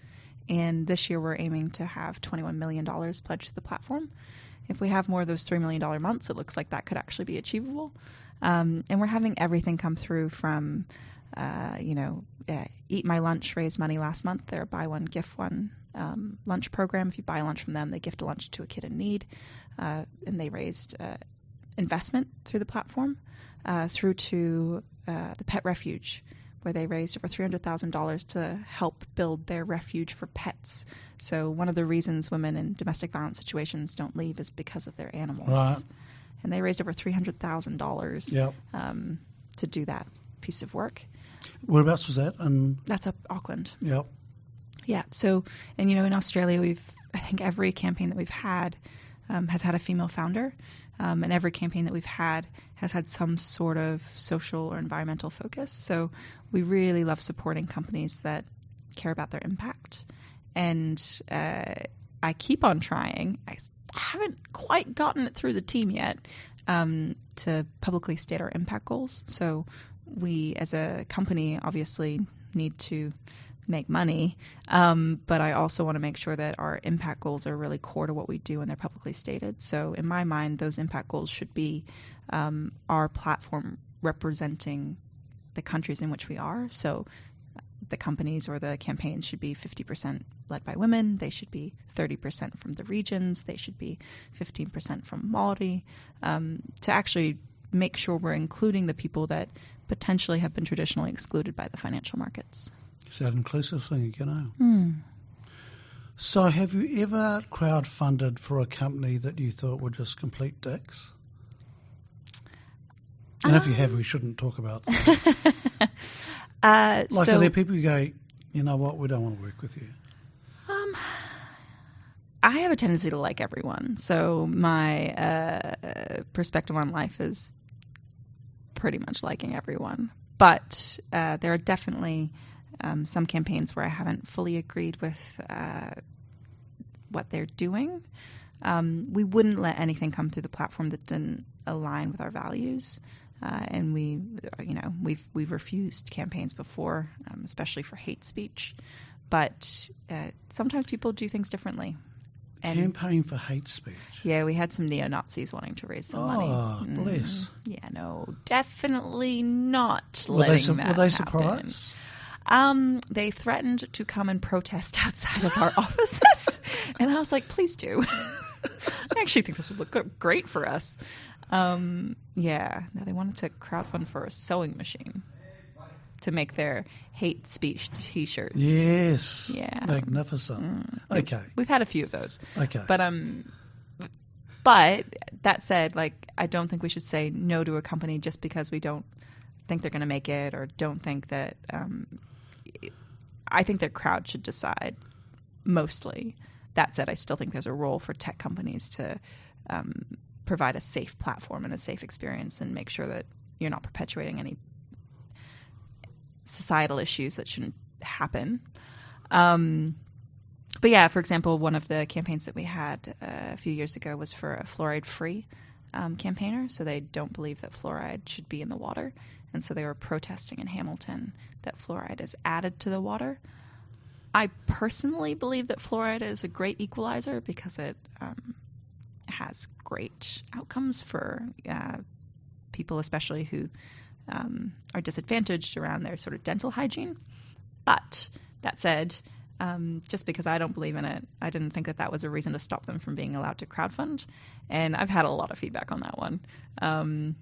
And this year we're aiming to have $21 million pledged to the platform. If we have more of those $3 million months, it looks like that could actually be achievable. And we're having everything come through from, Eat My Lunch raised money last month. They're a buy one, gift one lunch program. If you buy lunch from them, they gift a lunch to a kid in need. And they raised investment through the platform. Through to the Pet Refuge, where they raised over $300,000 to help build their refuge for pets. So one of the reasons women in domestic violence situations don't leave is because of their animals. Right. And they raised over $300,000 to do that piece of work. Whereabouts was that? That's up Auckland. Yep. Yeah. So, and in Australia, I think every campaign that we've had has had a female founder. And every campaign that we've had has had some sort of social or environmental focus. So we really love supporting companies that care about their impact. And I keep on trying. I haven't quite gotten it through the team yet to publicly state our impact goals. So we, as a company, obviously need to make money, but I also want to make sure that our impact goals are really core to what we do and they're publicly stated. So in my mind, those impact goals should be our platform representing the countries in which we are. So the companies or the campaigns should be 50% led by women. They should be 30% from the regions. They should be 15% from Māori, to actually make sure we're including the people that potentially have been traditionally excluded by the financial markets. It's that inclusive thing, So have you ever crowdfunded for a company that you thought were just complete dicks? And if you have, we shouldn't talk about that. Are there people who go, you know what, we don't want to work with you? I have a tendency to like everyone. So my perspective on life is pretty much liking everyone. But there are definitely some campaigns where I haven't fully agreed with what they're doing. We wouldn't let anything come through the platform that didn't align with our values. And we've refused campaigns before, especially for hate speech. But sometimes people do things differently. And campaign for hate speech. Yeah, we had some neo-Nazis wanting to raise some money. Oh, bless. Yeah, no, definitely not Were they happen. surprised? They threatened to come and protest outside of our offices. And I was like, please do. I actually think this would look great for us. No, they wanted to crowdfund for a sewing machine to make their hate speech T-shirts. Yes. Yeah. Magnificent. Okay. We've had a few of those. Okay. But that said, I don't think we should say no to a company just because we don't think they're going to make it or don't think that. I think the crowd should decide mostly. That said, I still think there's a role for tech companies to provide a safe platform and a safe experience and make sure that you're not perpetuating any societal issues that shouldn't happen. But yeah, for example, one of the campaigns that we had a few years ago was for a fluoride-free campaigner. So they don't believe that fluoride should be in the water. And so they were protesting in Hamilton that fluoride is added to the water. I personally believe that fluoride is a great equalizer because it has great outcomes for people, especially who are disadvantaged around their sort of dental hygiene. But that said, just because I don't believe in it, I didn't think that that was a reason to stop them from being allowed to crowdfund. And I've had a lot of feedback on that one.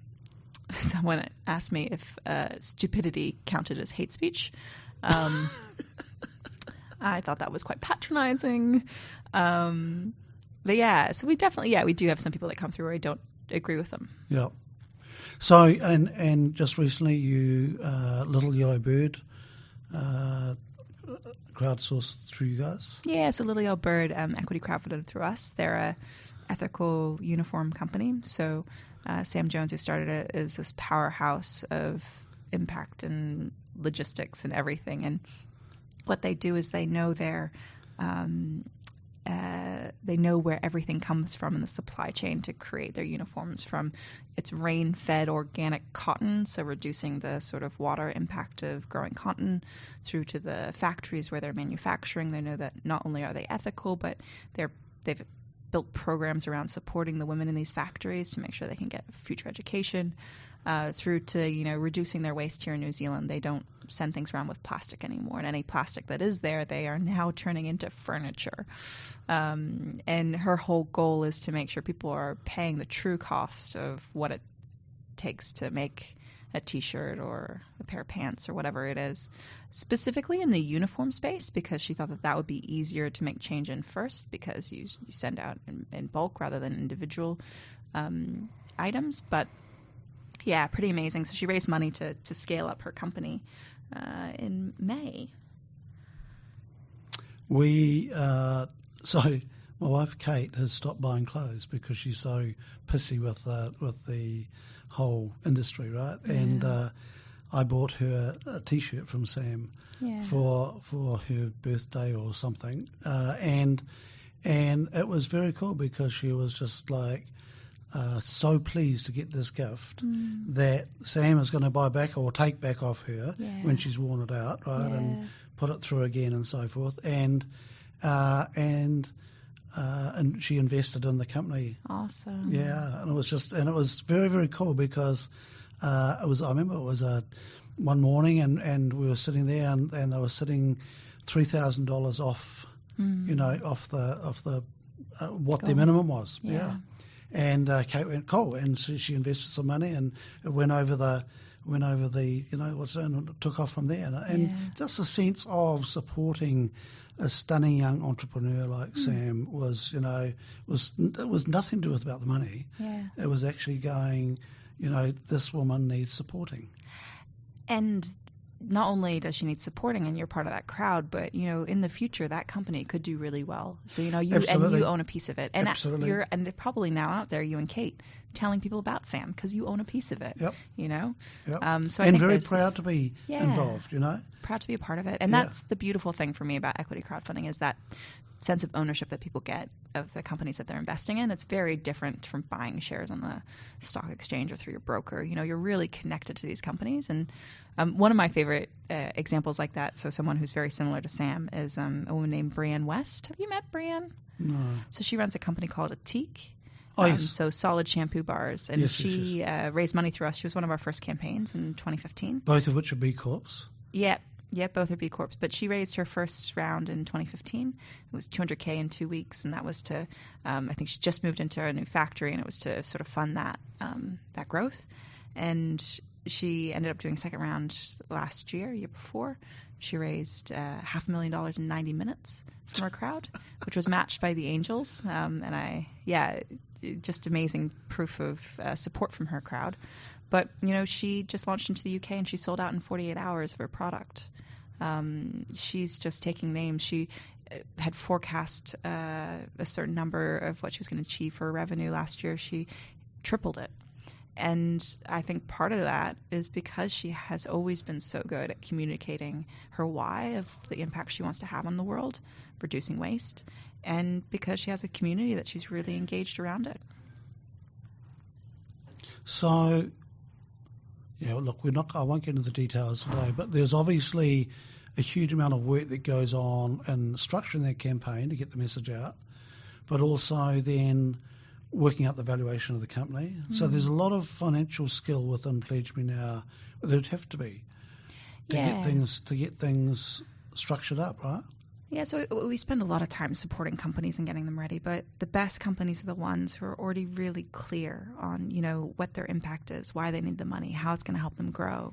Someone asked me if stupidity counted as hate speech. I thought that was quite patronizing. But yeah, so we definitely, we do have some people that come through where I don't agree with them. Yeah. So, and just recently you, Little Yellow Bird, crowdsourced through you guys? Yeah, so Little Yellow Bird equity crowdfunded through us. They're a ethical uniform company. So Sam Jones, who started it, is this powerhouse of impact and logistics and everything. And what they do is they know they know where everything comes from in the supply chain to create their uniforms, from its rain-fed organic cotton, so reducing the sort of water impact of growing cotton, through to the factories where they're manufacturing. They know that not only are they ethical, but they've built programs around supporting the women in these factories to make sure they can get future education, through to, reducing their waste here in New Zealand. They don't send things around with plastic anymore, and any plastic that is there, they are now turning into furniture. And her whole goal is to make sure people are paying the true cost of what it takes to make a t-shirt or a pair of pants or whatever it is, specifically in the uniform space, because she thought that would be easier to make change in first, because you send out in bulk rather than individual items. But yeah, pretty amazing. So she raised money to scale up her company in May. So my wife Kate has stopped buying clothes because she's so pissy with the whole industry, right? Yeah. And I bought her a T-shirt from Sam for her birthday or something, and it was very cool because she was just like so pleased to get this gift that Sam is going to buy back or take back off her when she's worn it out, right, and put it through again and so forth, and she invested in the company. Awesome. Yeah, and it was very, very cool because I remember it was one morning and we were sitting there and they were sitting $3,000 off, off the what their minimum was. Yeah. And Kate went, cool, and so she invested some money and it went over the and it took off from there. And just a sense of supporting a stunning young entrepreneur like Sam was nothing to do with about the money. Yeah. It was actually going, this woman needs supporting. And not only does she need supporting, and you're part of that crowd, but in the future that company could do really well. So you own a piece of it, and absolutely. And probably now out there, you and Kate telling people about Sam because you own a piece of it. Yep. Yep. So I think very proud to be involved. Proud to be a part of it, and that's the beautiful thing for me about equity crowdfunding is that sense of ownership that people get of the companies that they're investing in. It's very different from buying shares on the stock exchange or through your broker. You're really connected to these companies. And one of my favorite examples like that, so someone who's very similar to Sam, is a woman named Brianne West. Have you met Brianne? No. So she runs a company called Atique. Oh, yes. So Solid Shampoo Bars. And she raised money through us. She was one of our first campaigns in 2015. Both of which are B Corps? Yeah, both are B Corps. But she raised her first round in 2015. It was $200K in 2 weeks, and that was to, I think she just moved into a new factory, and it was to sort of fund that growth. And she ended up doing second round year before, She raised $500,000 in 90 minutes from her crowd, which was matched by the Angels. Just amazing proof of support from her crowd. But, she just launched into the UK and she sold out in 48 hours of her product. She's just taking names. She had forecast a certain number of what she was going to achieve for revenue last year. She tripled it. And I think part of that is because she has always been so good at communicating her why of the impact she wants to have on the world, reducing waste, and because she has a community that she's really engaged around it. So, look, I won't get into the details today, but there's obviously a huge amount of work that goes on in structuring that campaign to get the message out, but also then working out the valuation of the company. So there's a lot of financial skill within PledgeMe now. There'd have to be to get things structured up, right? Yeah, so we spend a lot of time supporting companies and getting them ready, but the best companies are the ones who are already really clear on, what their impact is, why they need the money, how it's going to help them grow.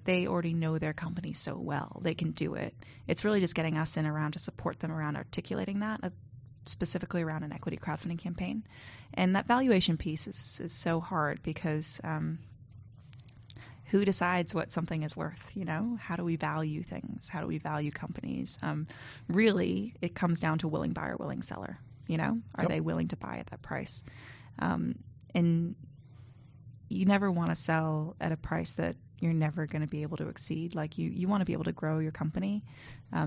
They already know their company so well. They can do it. It's really just getting us in around to support them around articulating that, specifically around an equity crowdfunding campaign. And that valuation piece is so hard because who decides what something is worth? How do we value things? How do we value companies? Really, it comes down to willing buyer, willing seller. Are they willing to buy at that price? And you never want to sell at a price that you're never going to be able to exceed. You want to be able to grow your company.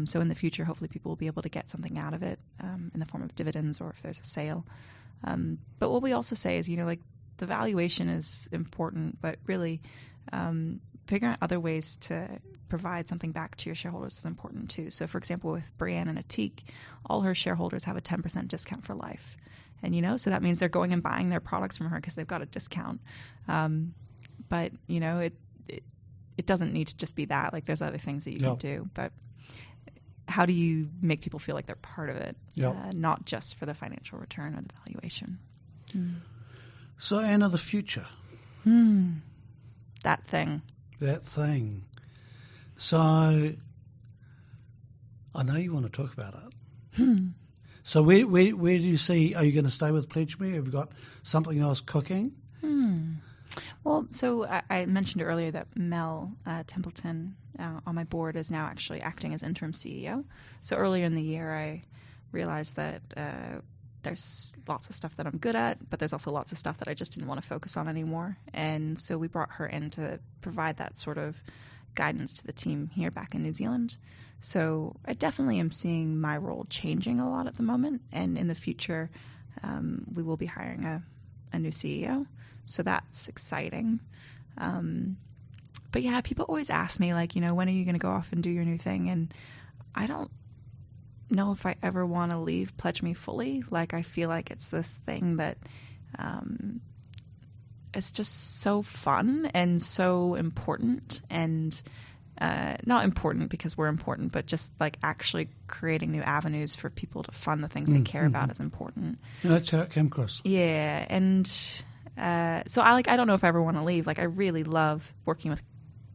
So in the future, hopefully people will be able to get something out of it in the form of dividends or if there's a sale. But what we also say is, the valuation is important, but really figuring out other ways to provide something back to your shareholders is important too. So for example, with Brianne and Atik, all her shareholders have a 10% discount for life. And, so that means they're going and buying their products from her because they've got a discount. But, it doesn't need to just be that. There's other things that you can do. But how do you make people feel like they're part of it, not just for the financial return or the valuation? So, Anna, the future. That thing. So, I know you want to talk about it. So where do you see, are you going to stay with PledgeMe? Have you got something else cooking? Well, so I mentioned earlier that Mel Templeton on my board is now actually acting as interim CEO. So earlier in the year, I realized that there's lots of stuff that I'm good at, but there's also lots of stuff that I just didn't want to focus on anymore. And so we brought her in to provide that sort of guidance to the team here back in New Zealand. So I definitely am seeing my role changing a lot at the moment. And in the future, we will be hiring a new CEO. So that's exciting. But yeah, people always ask me, when are you going to go off and do your new thing? And I don't know if I ever want to leave PledgeMe fully. I feel like it's this thing that it's just so fun and so important. And not important because we're important, but just actually creating new avenues for people to fund the things they care about is important. Yeah, that's how it came across. Yeah. And so I don't know if I ever want to leave. I really love working with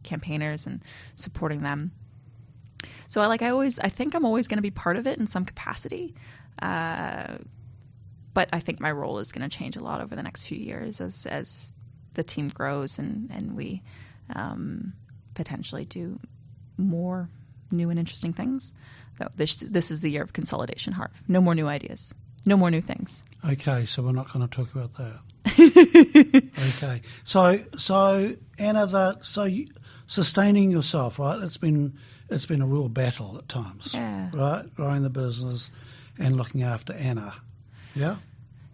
campaigners and supporting them. So I think I'm always going to be part of it in some capacity. But I think my role is going to change a lot over the next few years as the team grows and we potentially do more new and interesting things. This is the year of consolidation, Harv. No more new ideas. No more new things. Okay, so we're not going to talk about that. Okay. So Anna, sustaining yourself, right? It's been a real battle at times, right? Growing the business and looking after Anna. Yeah?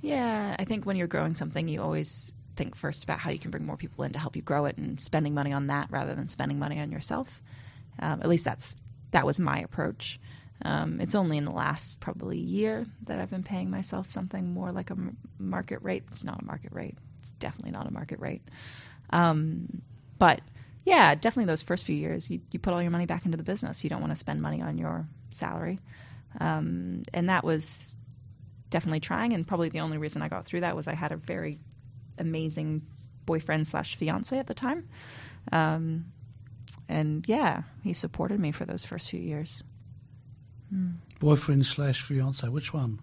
Yeah, I think when you're growing something, you always think first about how you can bring more people in to help you grow it and spending money on that rather than spending money on yourself. At least that was my approach. It's only in the last probably year that I've been paying myself something more like a market rate. It's not a market rate. It's definitely not a market rate. But yeah, definitely those first few years, you put all your money back into the business. You don't want to spend money on your salary. And that was definitely trying. And probably the only reason I got through that was I had a very amazing boyfriend / fiance at the time. And yeah, he supported me for those first few years. Boyfriend / fiance, which one?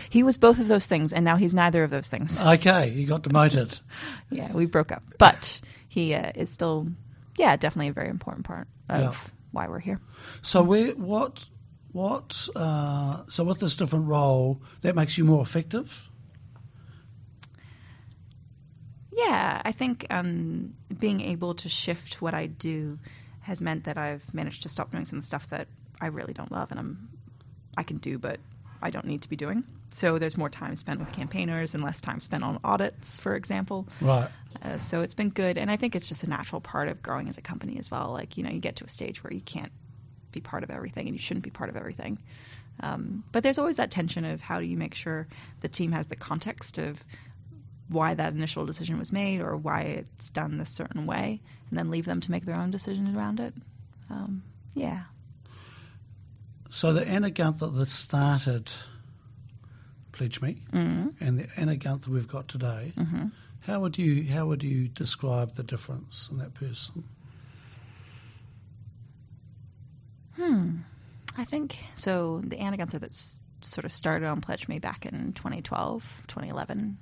He was both of those things, and now he's neither of those things. Okay, he got demoted. Yeah, we broke up. But he is still, definitely a very important part of why we're here. So so with this different role, that makes you more effective? Yeah, I think being able to shift what I do has meant that I've managed to stop doing some stuff that I really don't love and I can do, but I don't need to be doing. So there's more time spent with campaigners and less time spent on audits, for example. Right. So it's been good. And I think it's just a natural part of growing as a company as well. Like, you get to a stage where you can't be part of everything and you shouldn't be part of everything. But there's always that tension of how do you make sure the team has the context of why that initial decision was made or why it's done this certain way, and then leave them to make their own decisions around it. Yeah. So the Anna Guenther that started PledgeMe and the Anna Guenther we've got today, how would you describe the difference in that person? I think so. The Anna Guenther that's sort of started on PledgeMe back in 2012, 2011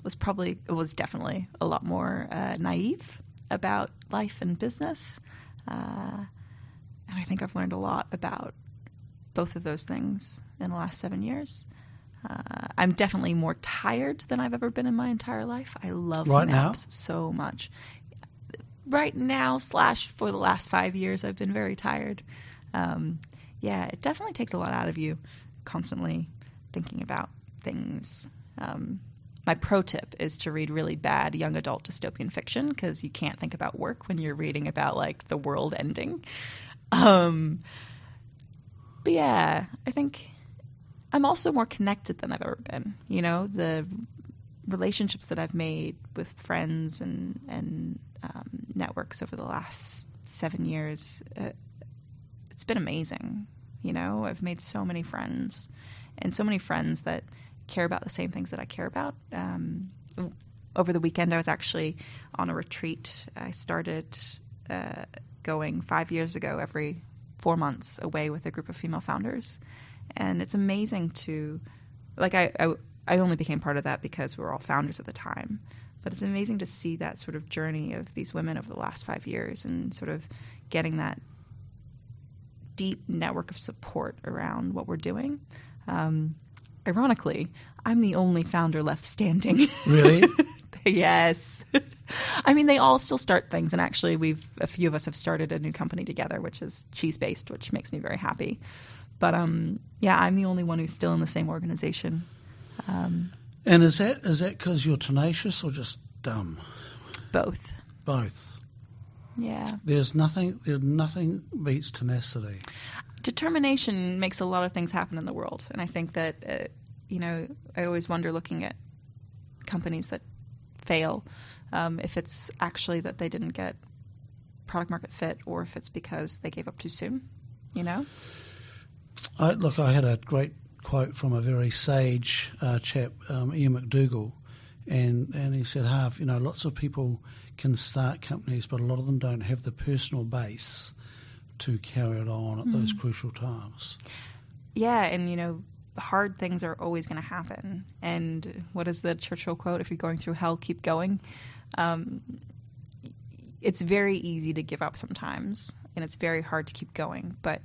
was definitely a lot more naive about life and business. And I think I've learned a lot about both of those things in the last 7 years. I'm definitely more tired than I've ever been in my entire life. I love naps so much. Right now / for the last 5 years, I've been very tired. It definitely takes a lot out of you constantly thinking about things. My pro tip is to read really bad young adult dystopian fiction because you can't think about work when you're reading about like the world ending. But yeah, I think I'm also more connected than I've ever been. The relationships that I've made with friends and networks over the last 7 years, it's been amazing. I've made so many friends and so many friends that care about the same things that I care about. Over the weekend, I was actually on a retreat. I started going 5 years ago, every 4 months away with a group of female founders. And it's amazing to, I only became part of that because we were all founders at the time. But it's amazing to see that sort of journey of these women over the last 5 years and sort of getting that deep network of support around what we're doing. Ironically, I'm the only founder left standing. Really? Yes. I mean, they all still start things. And actually, a few of us have started a new company together, which is cheese-based, which makes me very happy. But I'm the only one who's still in the same organization. And is that because you're tenacious or just dumb? Both. Yeah. There's nothing beats tenacity. Determination makes a lot of things happen in the world. And I think that, I always wonder looking at companies that fail, if it's actually that they didn't get product market fit or if it's because they gave up too soon, I had a great quote from a very sage chap, Ian McDougall, and he said, Harv, lots of people can start companies, but a lot of them don't have the personal base to carry it on at those crucial times. Yeah, and hard things are always going to happen. And what is the Churchill quote? If you're going through hell, keep going. It's very easy to give up sometimes, and it's very hard to keep going. But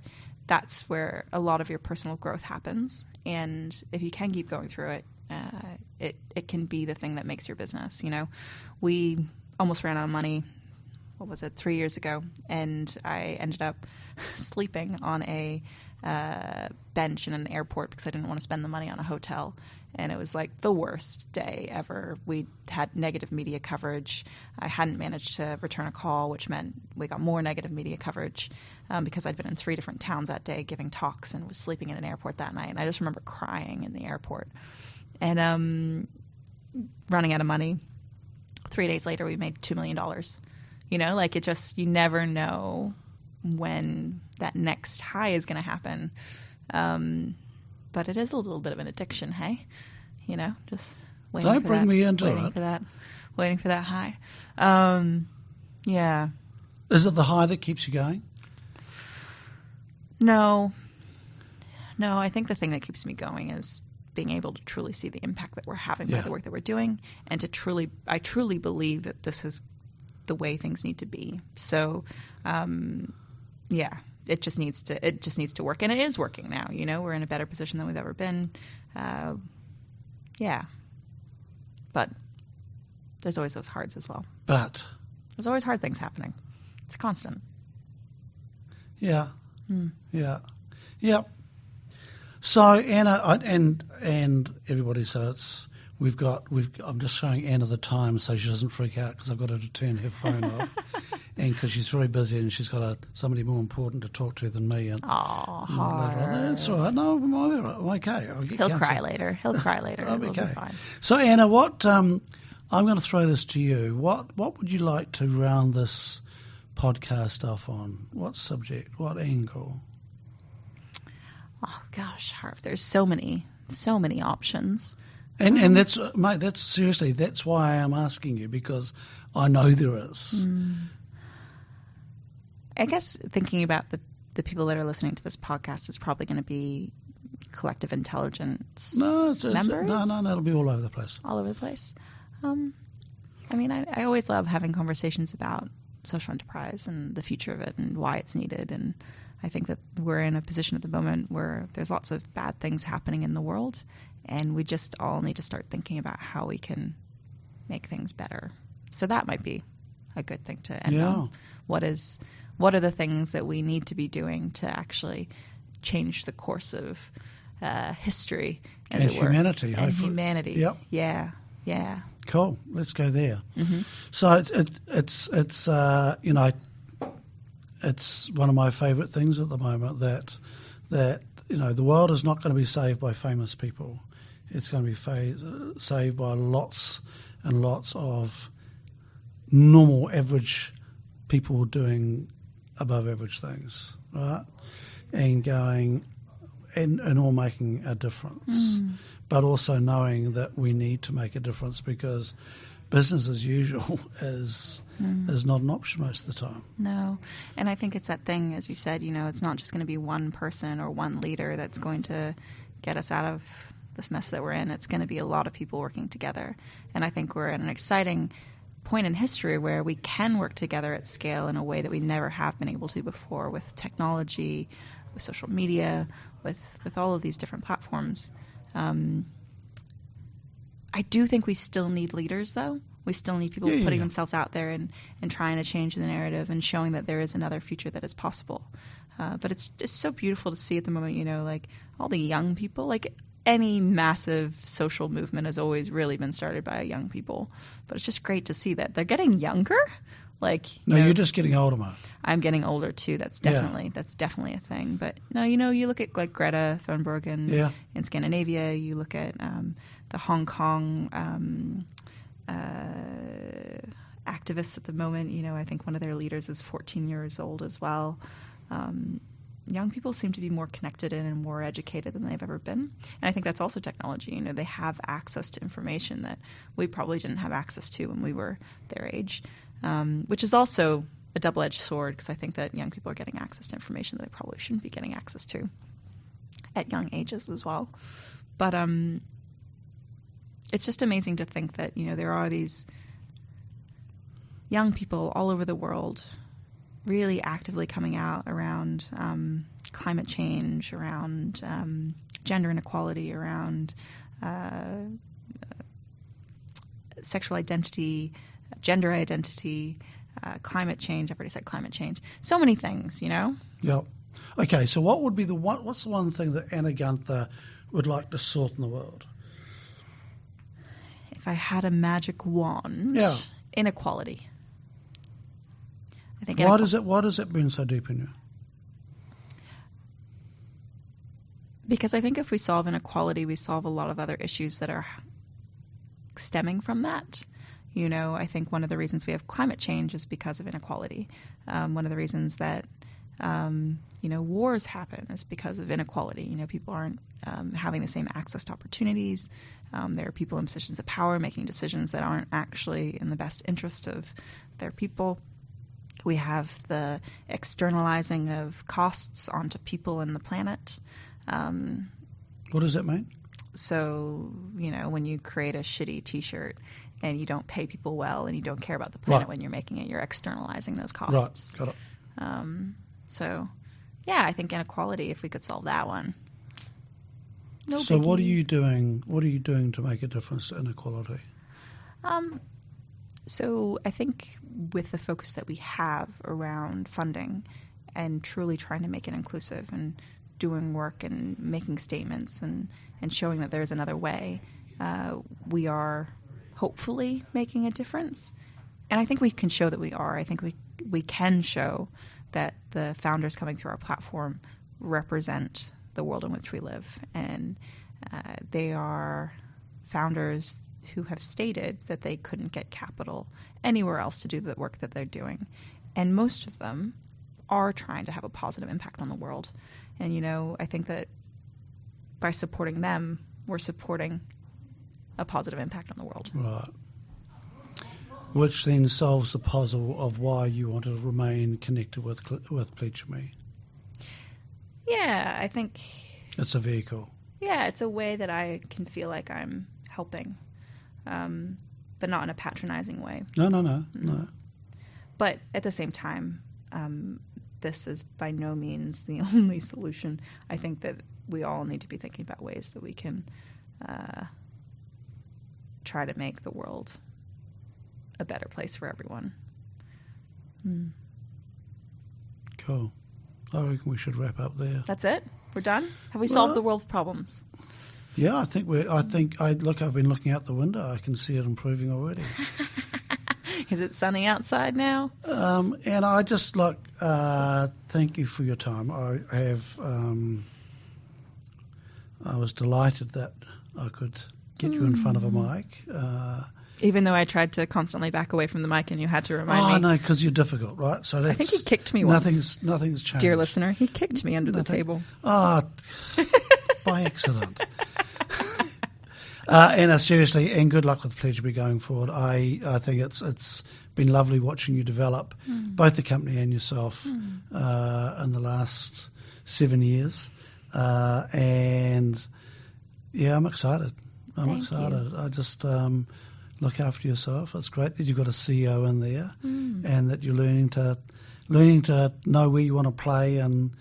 that's where a lot of your personal growth happens. And if you can keep going through it, it can be the thing that makes your business. We almost ran out of money. What was it, 3 years ago? And I ended up sleeping on a bench in an airport because I didn't want to spend the money on a hotel. And it was like the worst day ever. We had negative media coverage. I hadn't managed to return a call, which meant we got more negative media coverage because I'd been in 3 different towns that day giving talks and was sleeping in an airport that night. And I just remember crying in the airport and running out of money. 3 days later, we made $2 million. You never know when that next high is going to happen. But it is a little bit of an addiction, hey? Just waiting Don't for bring that, me into waiting it. For that, waiting for that high. Yeah. Is it the high that keeps you going? No, I think the thing that keeps me going is being able to truly see the impact that we're having by the work that we're doing, and I truly believe that this is the way things need to be. So, it just needs to work, and it is working now. We're in a better position than we've ever been. But there's always those hards as well. But there's always hard things happening. It's constant. Yeah. Yeah. Yep. So Anna and everybody, so I'm just showing Anna the time so she doesn't freak out because I've got her to turn her phone off, and because she's very busy and she's got somebody more important to talk to than me. And that's all right. No, I'm okay. He'll cry later. I'll be okay. Be fine. So Anna, what I'm going to throw this to you. What would you like to round this podcast off on? What subject? What angle? Oh gosh, Harv, there's so many options. And that's, mate, that's why I'm asking you, because I know there is. I guess thinking about the people that are listening to this podcast is probably going to be collective intelligence members. No, it'll be all over the place. All over the place. I always love having conversations about social enterprise and the future of it and why it's needed. And I think that we're in a position at the moment where there's lots of bad things happening in the world, and we just all need to start thinking about how we can make things better. So that might be a good thing to end on. What are the things that we need to be doing to actually change the course of history, as it were. Humanity. And humanity. Yep. Yeah. Cool. Let's go there. Mm-hmm. So it's one of my favourite things at the moment that the world is not going to be saved by famous people. It's going to be saved by lots and lots of normal, average people doing above average things, right? And going and all making a difference. But also knowing that we need to make a difference, because business as usual is not an option most of the time. No. And I think it's that thing, as you said, it's not just going to be one person or one leader that's going to get us out of this mess that we're in. It's going to be a lot of people working together. And I think we're at an exciting point in history where we can work together at scale in a way that we never have been able to before, with technology, with social media, with all of these different platforms. I do think we still need leaders, though. We still need people putting themselves out there and trying to change the narrative and showing that there is another future that is possible. But it's so beautiful to see at the moment, like all the young people, like any massive social movement has always really been started by young people. But it's just great to see that they're getting younger. You're just getting older, mate. I'm getting older too. That's definitely a thing. But no, you look at like Greta Thunberg in Scandinavia. You look at the Hong Kong activists at the moment. I think one of their leaders is 14 years old as well. Young people seem to be more connected and more educated than they've ever been. And I think that's also technology. They have access to information that we probably didn't have access to when we were their age, which is also a double-edged sword, because I think that young people are getting access to information that they probably shouldn't be getting access to at young ages as well. But it's just amazing to think that, there are these young people all over the world really actively coming out around climate change, around gender inequality, around sexual identity, gender identity, climate change. I've already said climate change. So many things, Yep. Okay, so what's the one thing that Anna Guenther would like to sort in the world? If I had a magic wand, inequality. I think why does it burn so deep in you? Because I think if we solve inequality, we solve a lot of other issues that are stemming from that. I think one of the reasons we have climate change is because of inequality. One of the reasons that wars happen is because of inequality. People aren't having the same access to opportunities. There are people in positions of power making decisions that aren't actually in the best interest of their people. We have the externalizing of costs onto people and the planet. What does that mean? So, when you create a shitty T-shirt and you don't pay people well and you don't care about the planet when you're making it, you're externalizing those costs. Right, got it. So, yeah, I think inequality, if we could solve that one. No so biggie. what are you doing? What are you doing to make a difference to inequality? So I think with the focus that we have around funding and truly trying to make it inclusive and doing work and making statements and showing that there's another way, we are hopefully making a difference. And I think we can show that we are. I think we can show that the founders coming through our platform represent the world in which we live. And they are founders who have stated that they couldn't get capital anywhere else to do the work that they're doing. And most of them are trying to have a positive impact on the world. And, I think that by supporting them, we're supporting a positive impact on the world. Right. Which then solves the puzzle of why you want to remain connected with PledgeMe. Yeah, I think... It's a vehicle. Yeah, it's a way that I can feel like I'm helping. But not in a patronizing way. No. But at the same time, this is by no means the only solution. I think that we all need to be thinking about ways that we can try to make the world a better place for everyone. Cool. I reckon we should wrap up there. That's it? We're done? Have we solved the world's problems? Yeah, I've been looking out the window. I can see it improving already. Is it sunny outside now? And I just thank you for your time. I was delighted that I could get you in front of a mic. Even though I tried to constantly back away from the mic and you had to remind me. Oh, no, because you're difficult, right? So I think he kicked me once. Nothing's changed. Dear listener, he kicked me under the table. Oh, by accident. Anna, seriously, and good luck with PledgeMe going forward. I think it's been lovely watching you develop both the company and yourself in the last 7 years. And yeah, I'm excited. I'm excited. You. I just look after yourself. It's great that you've got a CEO in there and that you're learning to know where you want to play and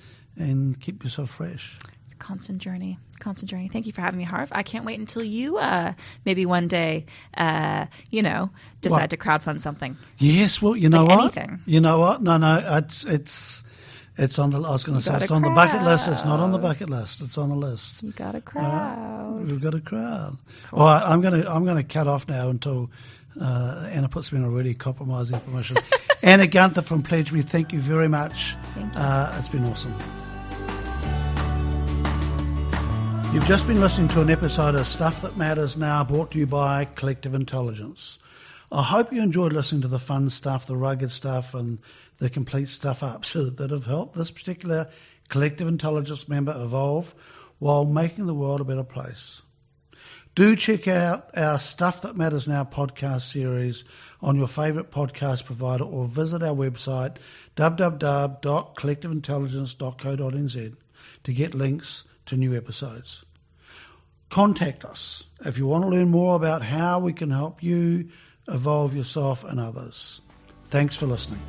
keep yourself fresh. It's a constant journey. Thank you for having me, Harv. I can't wait until you maybe one day, decide to crowdfund something. Yes, well, you know what? Anything. You know what? No, it's on the. I was going to say it's on the bucket list. It's not on the bucket list. It's on the list. You got a crowd. We've got a crowd. Cool. All right, I'm going to cut off now until Anna puts me in a really compromising position. Anna Guenther from PledgeMe, thank you very much. Thank you. It's been awesome. You've just been listening to an episode of Stuff That Matters Now, brought to you by Collective Intelligence. I hope you enjoyed listening to the fun stuff, the rugged stuff, and the complete stuff-ups that have helped this particular Collective Intelligence member evolve while making the world a better place. Do check out our Stuff That Matters Now podcast series on your favourite podcast provider or visit our website www.collectiveintelligence.co.nz to get links to new episodes. Contact us if you want to learn more about how we can help you evolve yourself and others. Thanks for listening.